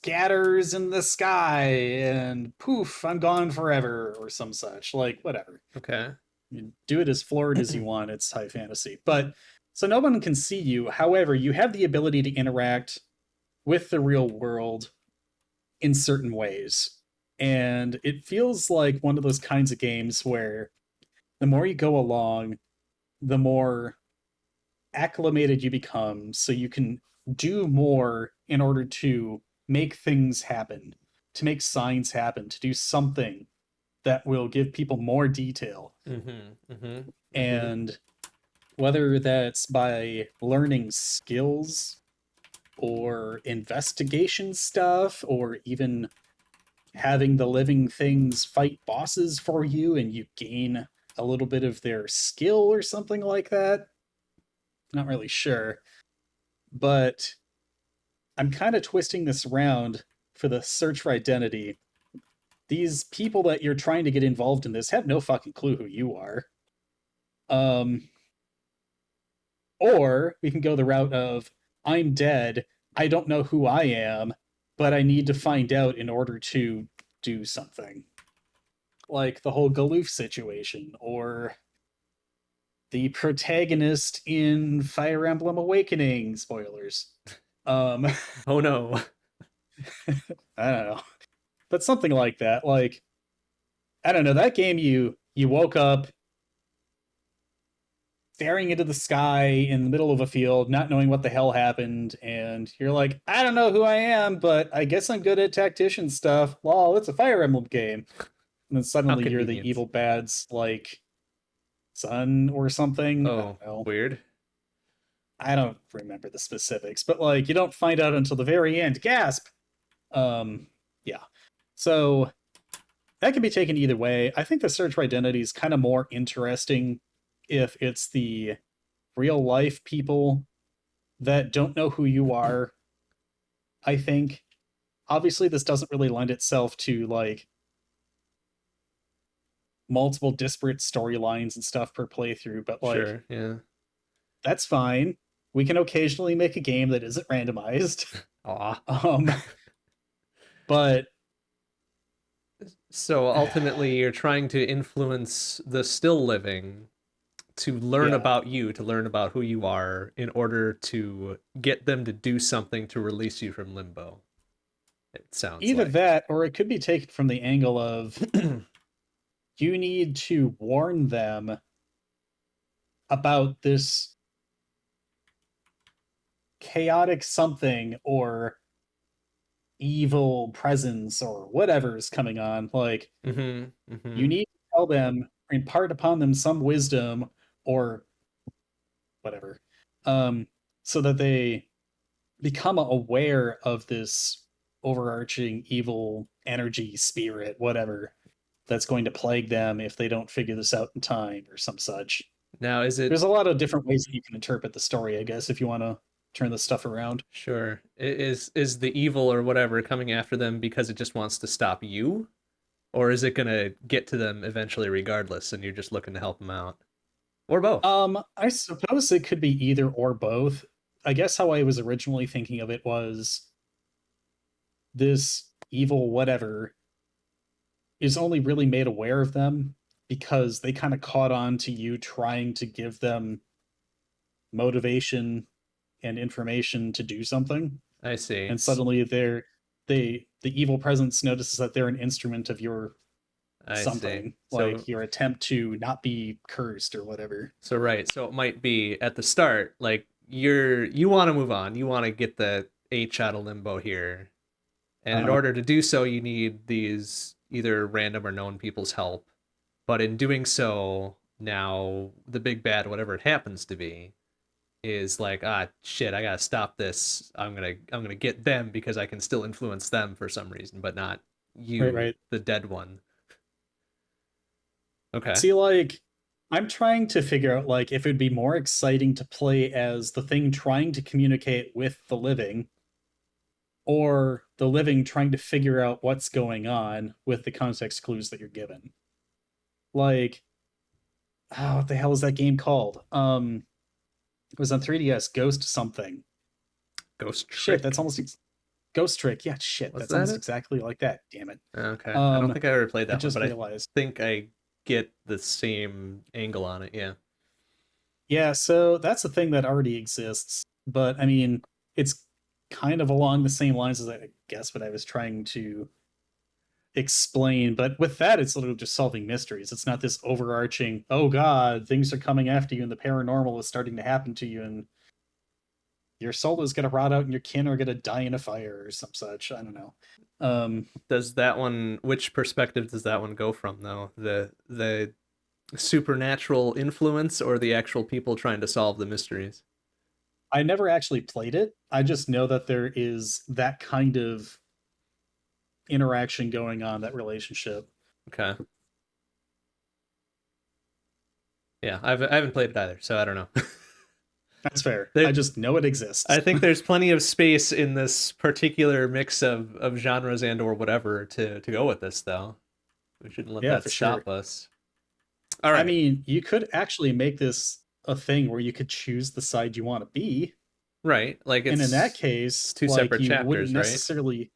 scatters in the sky and poof, I'm gone forever or some such. Like, whatever. Okay. You do it as florid as you want. It's high fantasy. But so no one can see you. However, you have the ability to interact with the real world in certain ways. And it feels like one of those kinds of games where the more you go along, the more acclimated you become, so you can do more in order to make things happen, to make signs happen, to do something that will give people more detail. Mm-hmm. Mm-hmm. Mm-hmm. And whether that's by learning skills or investigation stuff or even having the living things fight bosses for you and you gain a little bit of their skill or something like that. Not really sure. But I'm kind of twisting this around for the search for identity. These people that you're trying to get involved in this have no fucking clue who you are. Um, or we can go the route of I'm dead. I don't know who I am, but I need to find out in order to do something. Like the whole Galoof situation, or the protagonist in Fire Emblem Awakening. Spoilers. Um, Oh no. I don't know, but something like that. Like I don't know, that game you woke up staring into the sky in the middle of a field, not knowing what the hell happened, and you're like, I don't know who I am, but I guess I'm good at tactician stuff. Lol, it's a Fire Emblem game. And then How suddenly you're the convenient. evil bad's like son or something. I Oh, don't know. weird. I don't remember the specifics, but like you don't find out until the very end. Gasp. Um, yeah. So that can be taken either way. I think the search for identity is kind of more interesting if it's the real life people that don't know who you are. I think obviously this doesn't really lend itself to like multiple disparate storylines and stuff per playthrough, but like Sure. Yeah. that's fine. We can occasionally make a game that isn't randomized. Aw. Um, but So ultimately, you're trying to influence the still living to learn yeah, about you, to learn about who you are, in order to get them to do something to release you from limbo. It sounds either like. that or it could be taken from the angle of you need to warn them about this chaotic something or evil presence or whatever's coming on. Like, Mm-hmm. you Mm-hmm. need to tell them, impart upon them some wisdom or whatever, um, so that they become aware of this overarching evil energy, spirit, whatever, that's going to plague them if they don't figure this out in time or some such. Now, is it There's a lot of different ways that you can interpret the story, I guess, if you want to turn this stuff around. sure? Is the evil or whatever coming after them because it just wants to stop you, or is it gonna get to them eventually, regardless, and you're just looking to help them out, or both? I suppose it could be either or both. I guess how I was originally thinking of it was this evil whatever is only really made aware of them because they kind of caught on to you trying to give them motivation and information to do something, I see. and suddenly the evil presence notices that they're an instrument of your I see. something, So like your attempt to not be cursed or whatever. So right, so it might be at the start, like you want to move on, you want to get the H out of limbo here, and in uh order to do so, you need these either random or known people's help. But in doing so, now the big bad, whatever it happens to be, is like, ah, shit, I gotta stop this. I'm gonna get them because I can still influence them for some reason, but not right, you, right. the dead one. Okay. See, like, I'm trying to figure out like if it'd be more exciting to play as the thing trying to communicate with the living, or the living trying to figure out what's going on with the context clues that you're given. Like, oh, what the hell is that game called? It was on 3DS, Ghost something. Ghost Shit, that's Trick. almost Ghost Trick. Yeah, shit. Was That's that almost it? exactly like that. Damn it. Okay. I don't Um, think I ever played I that one, just but I realized. think I get the same angle on it. Yeah. Yeah, so that's a thing that already exists, but I mean, it's kind of along the same lines as I guess what I was trying to explain. But with that, it's literally just solving mysteries. It's not this overarching, oh god, things are coming after you and the paranormal is starting to happen to you and your soul is gonna rot out and your kin are gonna die in a fire or some such. I don't know. Um, Does that one? Which perspective does that one go from, though? The supernatural influence or the actual people trying to solve the mysteries? I never actually played it. I just know that there is that kind of interaction going on, that relationship. Okay. Yeah, I haven't played it either, so I don't know. That's fair. I there, just know it I exists. think there's plenty of space in this particular mix of genres and or whatever to go with this, though. We shouldn't let Yeah, that for sure. stop us. All I right. mean, you could actually make this a thing where you could choose the side you want to be. Right. Like And in that it's case, two like separate you wouldn't chapters, right? necessarily,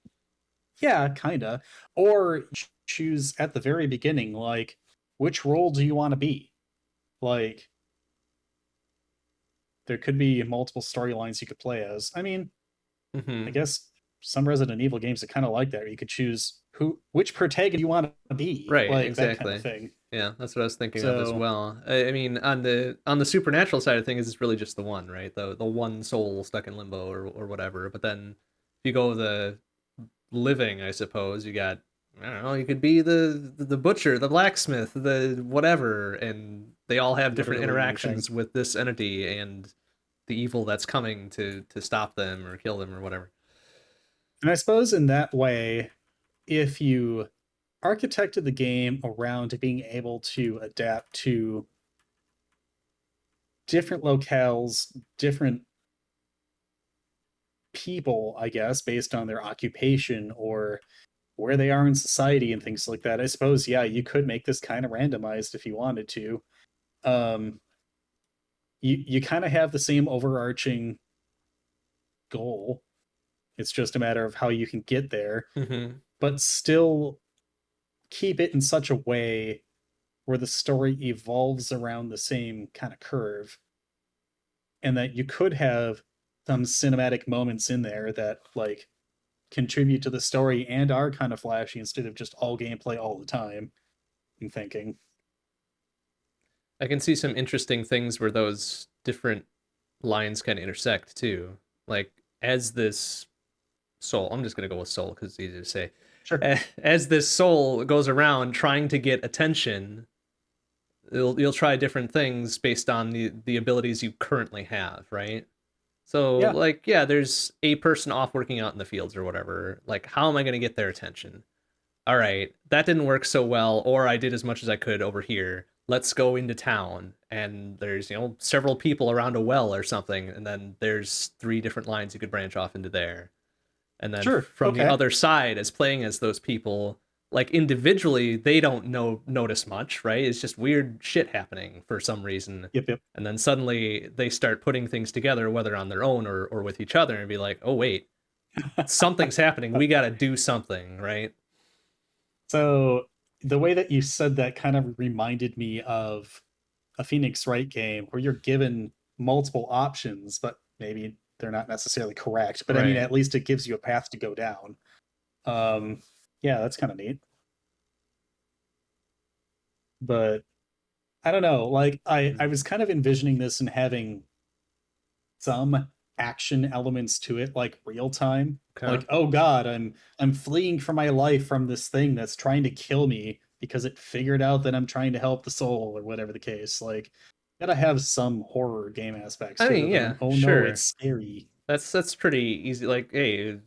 yeah, kinda. Or choose at the very beginning, like, which role do you want to be? Like, there could be multiple storylines you could play as. I mean, I Mm-hmm. guess some Resident Evil games are kind of like that. Where you could choose which protagonist you want to be, Right, like that kind of exactly. thing. Yeah, that's what I was thinking of as So well. I mean, on the supernatural side of things, it's really just the one, right? The one soul stuck in limbo or whatever. But then if you go the living, I suppose you got I don't know. You could be the butcher, the blacksmith, the whatever, and they all have different literally anything. interactions with this entity and the evil that's coming to stop them or kill them or whatever. And I suppose in that way, if you architected the game around being able to adapt to different locales, different people, I guess, based on their occupation or where they are in society and things like that. I suppose, yeah, you could make this kind of randomized if you wanted to. Um, you kind of have the same overarching goal. It's just a matter of how you can get there, Mm-hmm. but still keep it in such a way where the story evolves around the same kind of curve, and that you could have some cinematic moments in there that like contribute to the story and are kind of flashy instead of just all gameplay all the time. I'm thinking. I can see some interesting things where those different lines kind of intersect too. Like as this soul, I'm just gonna go with soul because it's easy to say. Sure. As this soul goes around trying to get attention, you'll try different things based on the abilities you currently have, right? So Yeah. like yeah, there's a person off working out in the fields or whatever. Like how am I gonna get their attention? All right, that didn't work so well, or I did as much as I could over here. Let's go into town, and there's several people around a well or something, and then there's three different lines you could branch off into there, and then Sure. from the Okay. other side, as playing as those people, like individually, they don't notice much, right? It's just weird shit happening for some reason, Yep. Yep. and then suddenly they start putting things together, whether on their own or with each other, and be like, oh wait, something's happening. We got to do something, right? So the way that you said that kind of reminded me of a Phoenix Wright game where you're given multiple options, but maybe they're not necessarily correct. But I mean, Right. at least it gives you a path to go down. Um, yeah, that's kind of neat. But I don't know. Like I was kind of envisioning this and having some action elements to it, like real time. Okay. Like, oh god, I'm fleeing for my life from this thing that's trying to kill me because it figured out that I'm trying to help the soul or whatever the case. Like, gotta have some horror game aspects I to mean, it than yeah, oh no, it's sure. scary. That's pretty easy. Like, hey,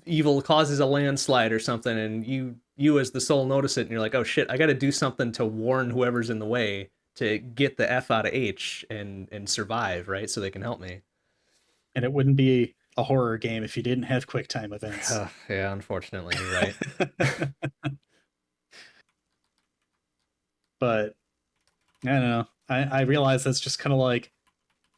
evil causes a landslide or something, and you as the soul notice it, and you're like, oh shit, I got to do something to warn whoever's in the way to get the f out of H and survive, right? So they can help me. And it wouldn't be a horror game if you didn't have quick time events. Yeah, unfortunately, you're right. But I don't know. I realize that's just kind of like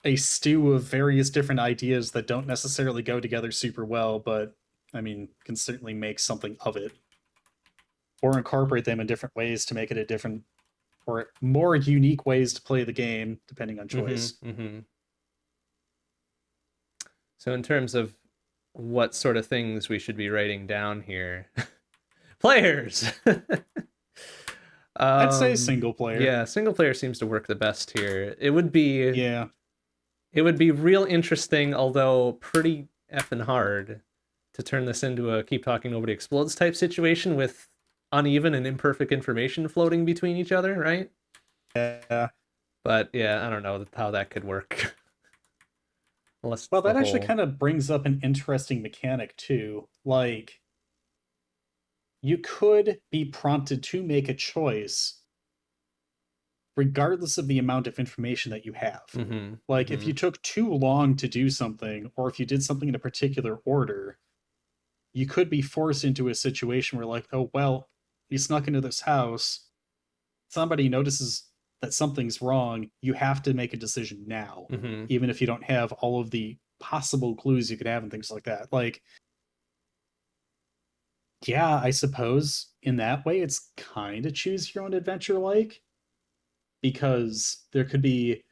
a stew of various different ideas that don't necessarily go together super well, but I mean, can certainly make something of it, or incorporate them in different ways to make it a different or more unique ways to play the game, depending on choice. So in terms of what sort of things we should be writing down here, players. I'd say single player. Yeah, single player seems to work the best here. It would be Yeah. real interesting, although pretty effing hard, to turn this into a keep talking nobody explodes type situation with uneven and imperfect information floating between each other, right? Yeah. But yeah, I don't know how that could work. Unless Well, the that actually whole kind of brings up an interesting mechanic too. Like, you could be prompted to make a choice regardless of the amount of information that you have. Like, if you took too long to do something, or if you did something in a particular order, you could be forced into a situation where, like, oh, well, you snuck into this house, somebody notices that something's wrong, you have to make a decision now, even if you don't have all of the possible clues you could have and things like that. Like, yeah, I suppose in that way it's kind of choose your own adventure like, because there could be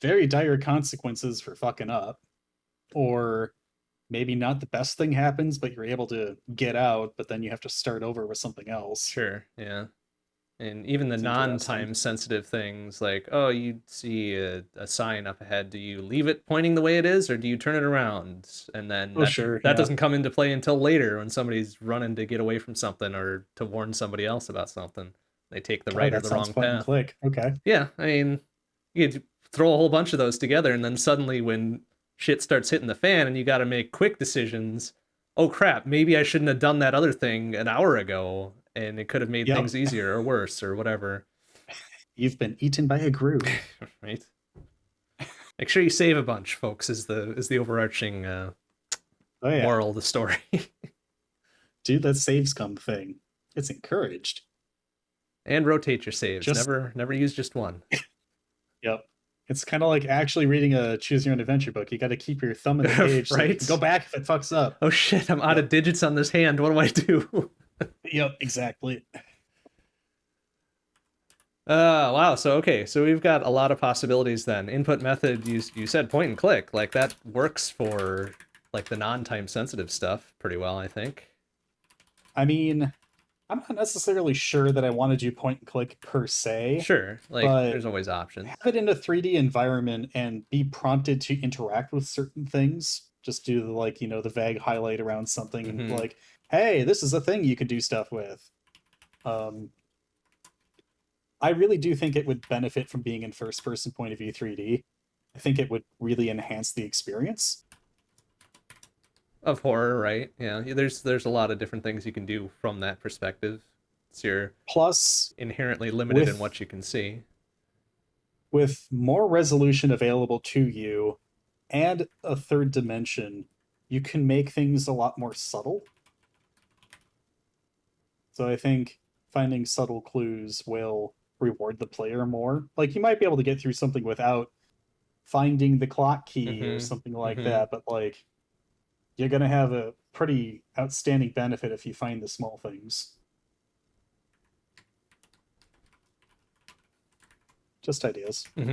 very dire consequences for fucking up, or maybe not the best thing happens, but you're able to get out, but then you have to start over with something else. Sure, yeah. And even the It's non-time interesting. sensitive things like, oh, you see a sign up ahead. Do you leave it pointing the way it is, or do you turn it around? And then Oh, sure, that yeah. doesn't come into play until later when somebody's running to get away from something or to warn somebody else about something. They take the God, right or that the sounds wrong point and path. click. Okay. Yeah, I mean, you could throw a whole bunch of those together, and then suddenly when shit starts hitting the fan and you got to make quick decisions, oh crap, maybe I shouldn't have done that other thing an hour ago, and it could have made Yep. things easier or worse or whatever. You've been eaten by a Gru. Right? Make sure you save a bunch, folks. Is the overarching Oh, yeah. moral of the story? Do that save scum thing. It's encouraged. And rotate your saves. Just, Never use just one. yep. It's kind of like actually reading a choose your own adventure book. You got to keep your thumb in the page so you Right? can go back if it fucks up. Oh shit! I'm out of digits on this hand. What do I do? Yep, exactly. Wow. So okay, so we've got a lot of possibilities then. Input method, you said point and click, like that works for like the non-time sensitive stuff pretty well, I think. I mean, I'm not necessarily sure that I want to do point and click per se, Sure, like but there's always options. have it in a 3D environment and be prompted to interact with certain things. Just do the, like, the vague highlight around something and like, hey, this is a thing you can do stuff with. I really do think it would benefit from being in first person point of view 3D. I think it would really enhance the experience. Of horror, right? Yeah, there's a lot of different things you can do from that perspective. So you're Plus, inherently limited in with what you can see. more resolution available to you and a third dimension, you can make things a lot more subtle. So I think finding subtle clues will reward the player more. Like, you might be able to get through something without finding the clock key or something like that, but like, you're going to have a pretty outstanding benefit if you find the small things. Just ideas. All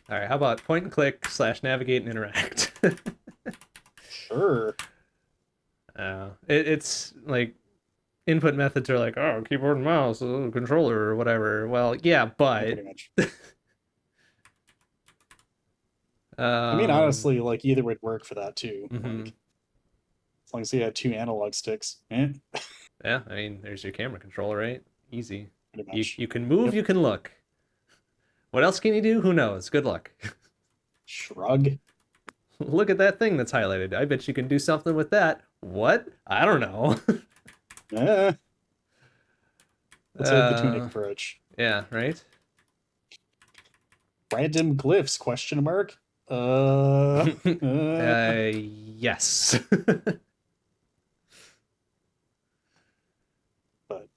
right, how about point and click / navigate and interact? Sure. It's like input methods are like, oh, keyboard and mouse, controller or whatever. Well, yeah, but Pretty much. I mean, honestly, like, either would work for that too. Like, as long as you had 2 analog sticks, yeah, I mean, there's your camera controller, right? Easy. pretty You much. you can move, Yep. you can look. What else can you do? Who knows? Good luck. Shrug. Look at that thing that's highlighted. I bet you can do something with that. What? I don't know. Let's have the tunic approach. Yeah, right? Random glyphs, question mark? Yes. But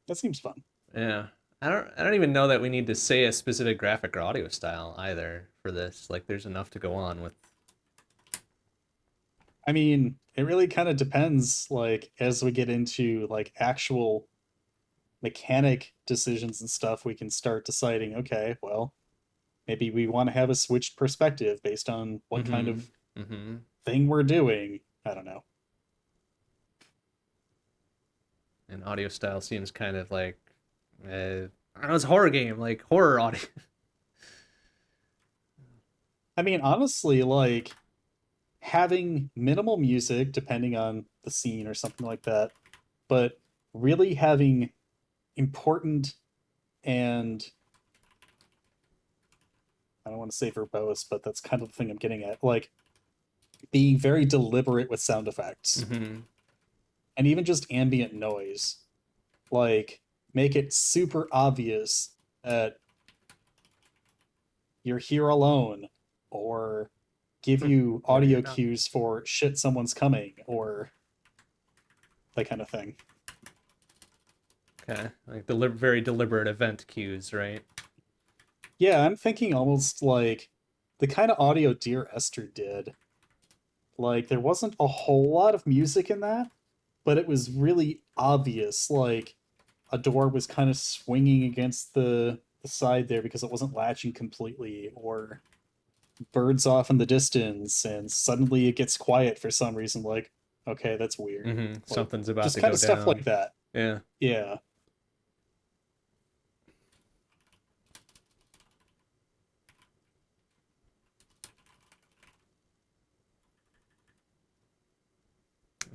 that seems fun. Yeah. I don't even know that we need to say a specific graphic or audio style either for this. Like there's enough to go on with I mean, it really kind of depends, like, as we get into like actual mechanic decisions and stuff, we can start deciding, okay, well, maybe we want to have a switched perspective based on what kind Mm-hmm. of Mm-hmm. thing we're doing. I don't know. And audio style seems kind of like, I don't know, it's a horror game, like horror audio. I mean, honestly, like having minimal music depending on the scene or something like that, but really having important and I don't want to say verbose, but that's kind of the thing I'm getting at. Like being very deliberate with sound effects Mm-hmm. and even just ambient noise. Like make it super obvious that you're here alone, or give you Or you're audio not. cues for shit someone's coming, or that kind of thing. Okay, like very deliberate event cues, right? Yeah, I'm thinking almost like the kind of audio Dear Esther did. Like there wasn't a whole lot of music in that, but it was really obvious. Like a door was kind of swinging against the side there because it wasn't latching completely, or birds off in the distance, and suddenly it gets quiet for some reason. Like, okay, that's weird. Mm-hmm. Like, Something's about just to kind go of stuff like down. that. Yeah. Yeah.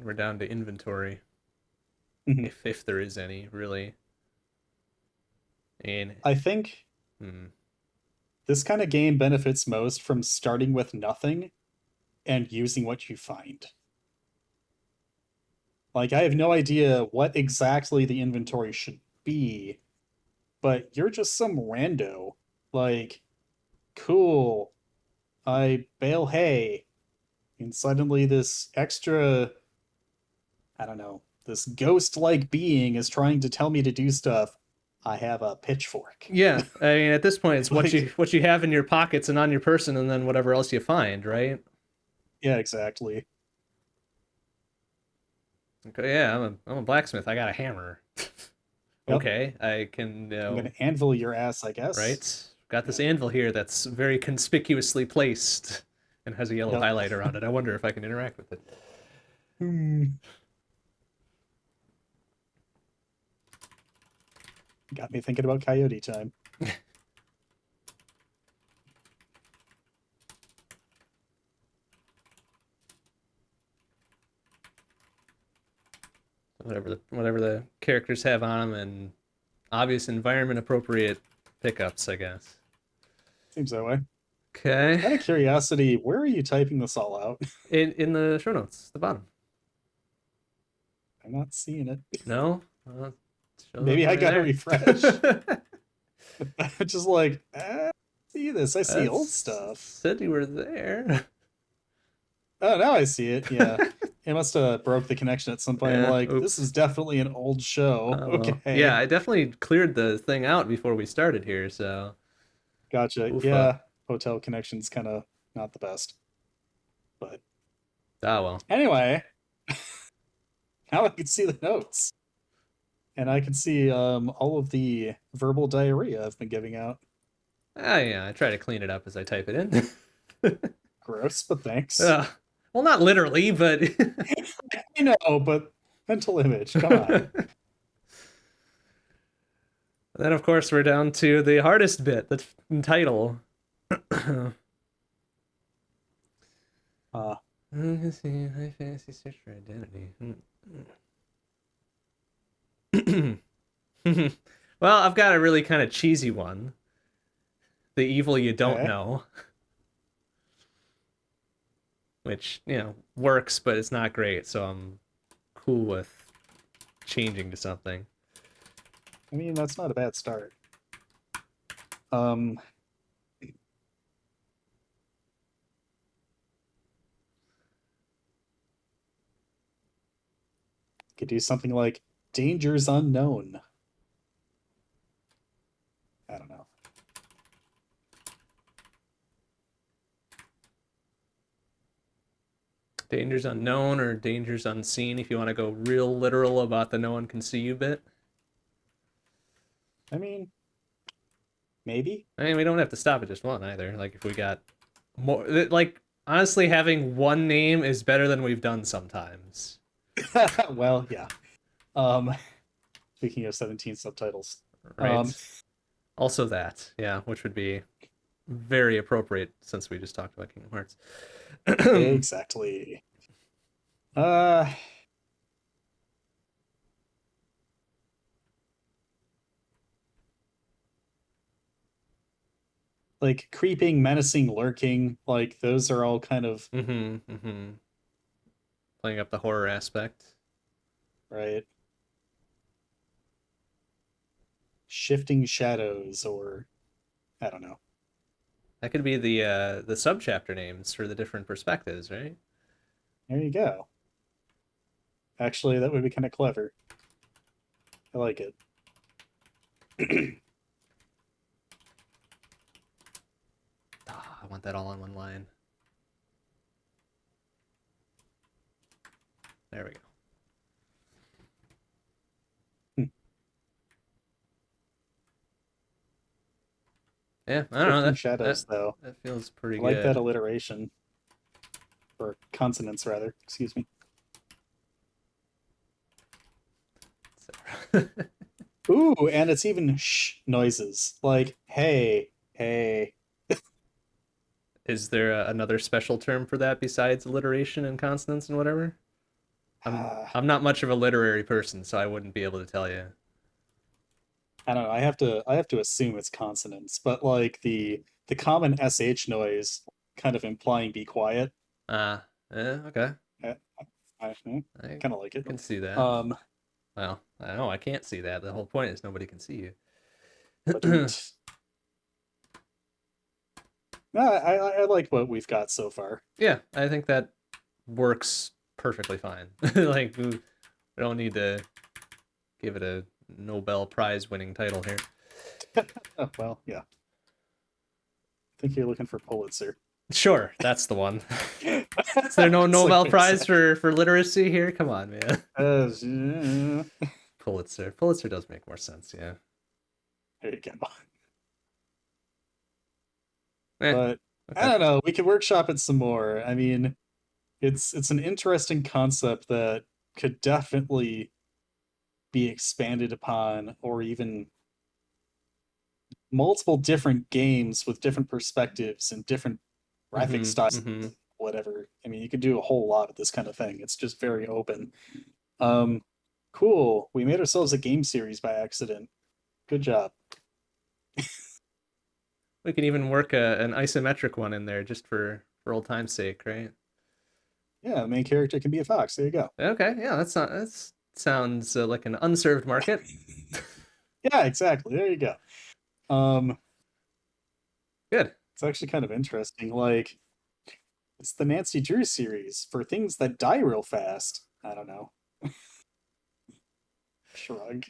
We're down to inventory, Mhm. if there is any, really. And I think hmm. this kind of game benefits most from starting with nothing and using what you find. Like, I have no idea what exactly the inventory should be, but you're just some rando. Like, cool, I bale hay, and suddenly this extra, I don't know, this ghost like being is trying to tell me to do stuff. I have a pitchfork. Yeah, I mean, at this point, it's Like, what you have in your pockets and on your person, and then whatever else you find, right? yeah, exactly. Okay, yeah, I'm a blacksmith. I got a hammer. Yep. Okay, I can, I'm gonna anvil your ass, I guess. right? Got this Yeah. anvil here that's very conspicuously placed and has a yellow Yep. highlight around it. I wonder if I can interact with it. Hmm. Got me thinking about coyote time. Whatever the characters have on them, and obvious environment appropriate pickups, I guess. Seems that way. Okay, Out of curiosity, where are you typing this all out? in the show notes, the bottom. I'm not seeing it. No, it shows up Maybe I right gotta there. refresh. I'm just like, see this. I see old That's stuff. said you were there. Oh, now I see it. Yeah. It must have broke the connection at some point. I'm Yeah. like, this is Oops. definitely an old show. Oh well. Yeah, Okay. I definitely cleared the thing out before we started here. So, Gotcha. oofa. Yeah. Hotel connection's kind of not the best. But Ah well. anyway, now I can see the notes. And I can see all of the verbal diarrhea I've been giving out. Ah yeah. I try to clean it up as I type it in. Gross, but thanks. uh, well, not literally, but. I know, but mental image. Come on. Then, of course, we're down to the hardest bit, the title. Uh, Let's see, high fantasy search for identity. Well, I've got a really kind of cheesy one. The evil you don't okay. know, which, works, but it's not great, so I'm cool with changing to something. I mean, that's not a bad start. Um, could do something like dangers unknown. I don't know. Dangers unknown or dangers unseen, if you want to go real literal about the no one can see you bit. I mean, maybe. I mean, we don't have to stop at just one either. Like, if we got more, like, honestly, having one name is better than we've done sometimes. Well, yeah. Um, speaking of 17 subtitles, Right. Also that, yeah, which would be very appropriate since we just talked about Kingdom Hearts. exactly. Uh, like creeping, menacing, lurking, like those are all kind of Playing up the horror aspect. right. Shifting shadows, or I don't know. That could be the subchapter names for the different perspectives, right? There you go. Actually, that would be kind of clever. I like it. I want that all on one line. There we go. Yeah, I don't know. Shifting shadows, though. That feels pretty I like good. that alliteration. Or consonants, rather. Excuse me. Ooh, and it's even shh noises. Like, hey, hey. Is there another special term for that besides alliteration and consonants and whatever? I'm not much of a literary person, so I wouldn't be able to tell you. I don't know. I have to assume it's consonants, but like the common sh noise, kind of implying be quiet. Okay. I, I I kind of like it. can see that. Um, Well, I know I can't see that. The whole point is nobody can see you. but no, I like what we've got so far. Yeah, I think that works perfectly fine. Like, we don't need to give it a Nobel Prize winning title here. Oh, well, yeah. I think you're looking for Pulitzer. Sure, that's the one. Is there no Nobel Prize for literacy here? Come on, man. Pulitzer. Pulitzer does make more sense, yeah. There you go. Eh, But okay. I don't know. We could workshop it some more. I mean, it's an interesting concept that could definitely be expanded upon, or even multiple different games with different perspectives and different graphic styles, whatever. I mean, you could do a whole lot of this kind of thing. It's just very open. Cool. We made ourselves a game series by accident. Good job. We can even work an isometric one in there just for old time's sake, right? Yeah, the main character can be a fox. There you go. Okay, yeah, that sounds like an unserved market. Yeah, exactly. There you go. Good. It's actually kind of interesting. Like, it's the Nancy Drew series for things that die real fast. I don't know. Shrug.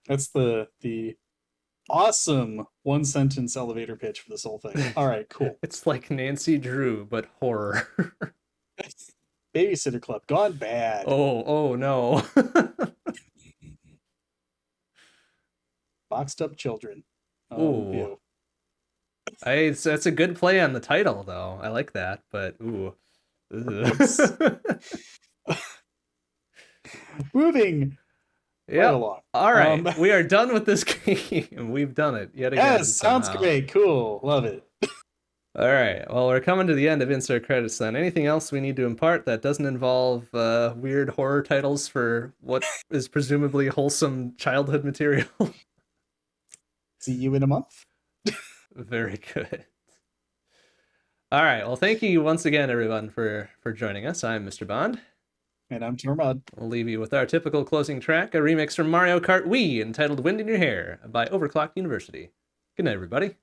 That's the awesome one sentence elevator pitch for this whole thing. All right, cool. It's like Nancy Drew, but horror. Babysitter Club gone bad. Oh no. Boxed up children. Ooh. That's a good play on the title, though. I like that, but ooh. Moving right along. All right, we are done with this game. We've done it yet again. Yes, sounds great. Cool. Love it. All right. Well, we're coming to the end of insert credits then. Anything else we need to impart that doesn't involve weird horror titles for what is presumably wholesome childhood material? See you in a month. Very good. All right. Well, thank you once again, everyone, for joining us. I'm MrBond. And I'm Tormod. We'll leave you with our typical closing track, a remix from Mario Kart Wii entitled Wind in Your Hair by Overclocked University. Good night, everybody.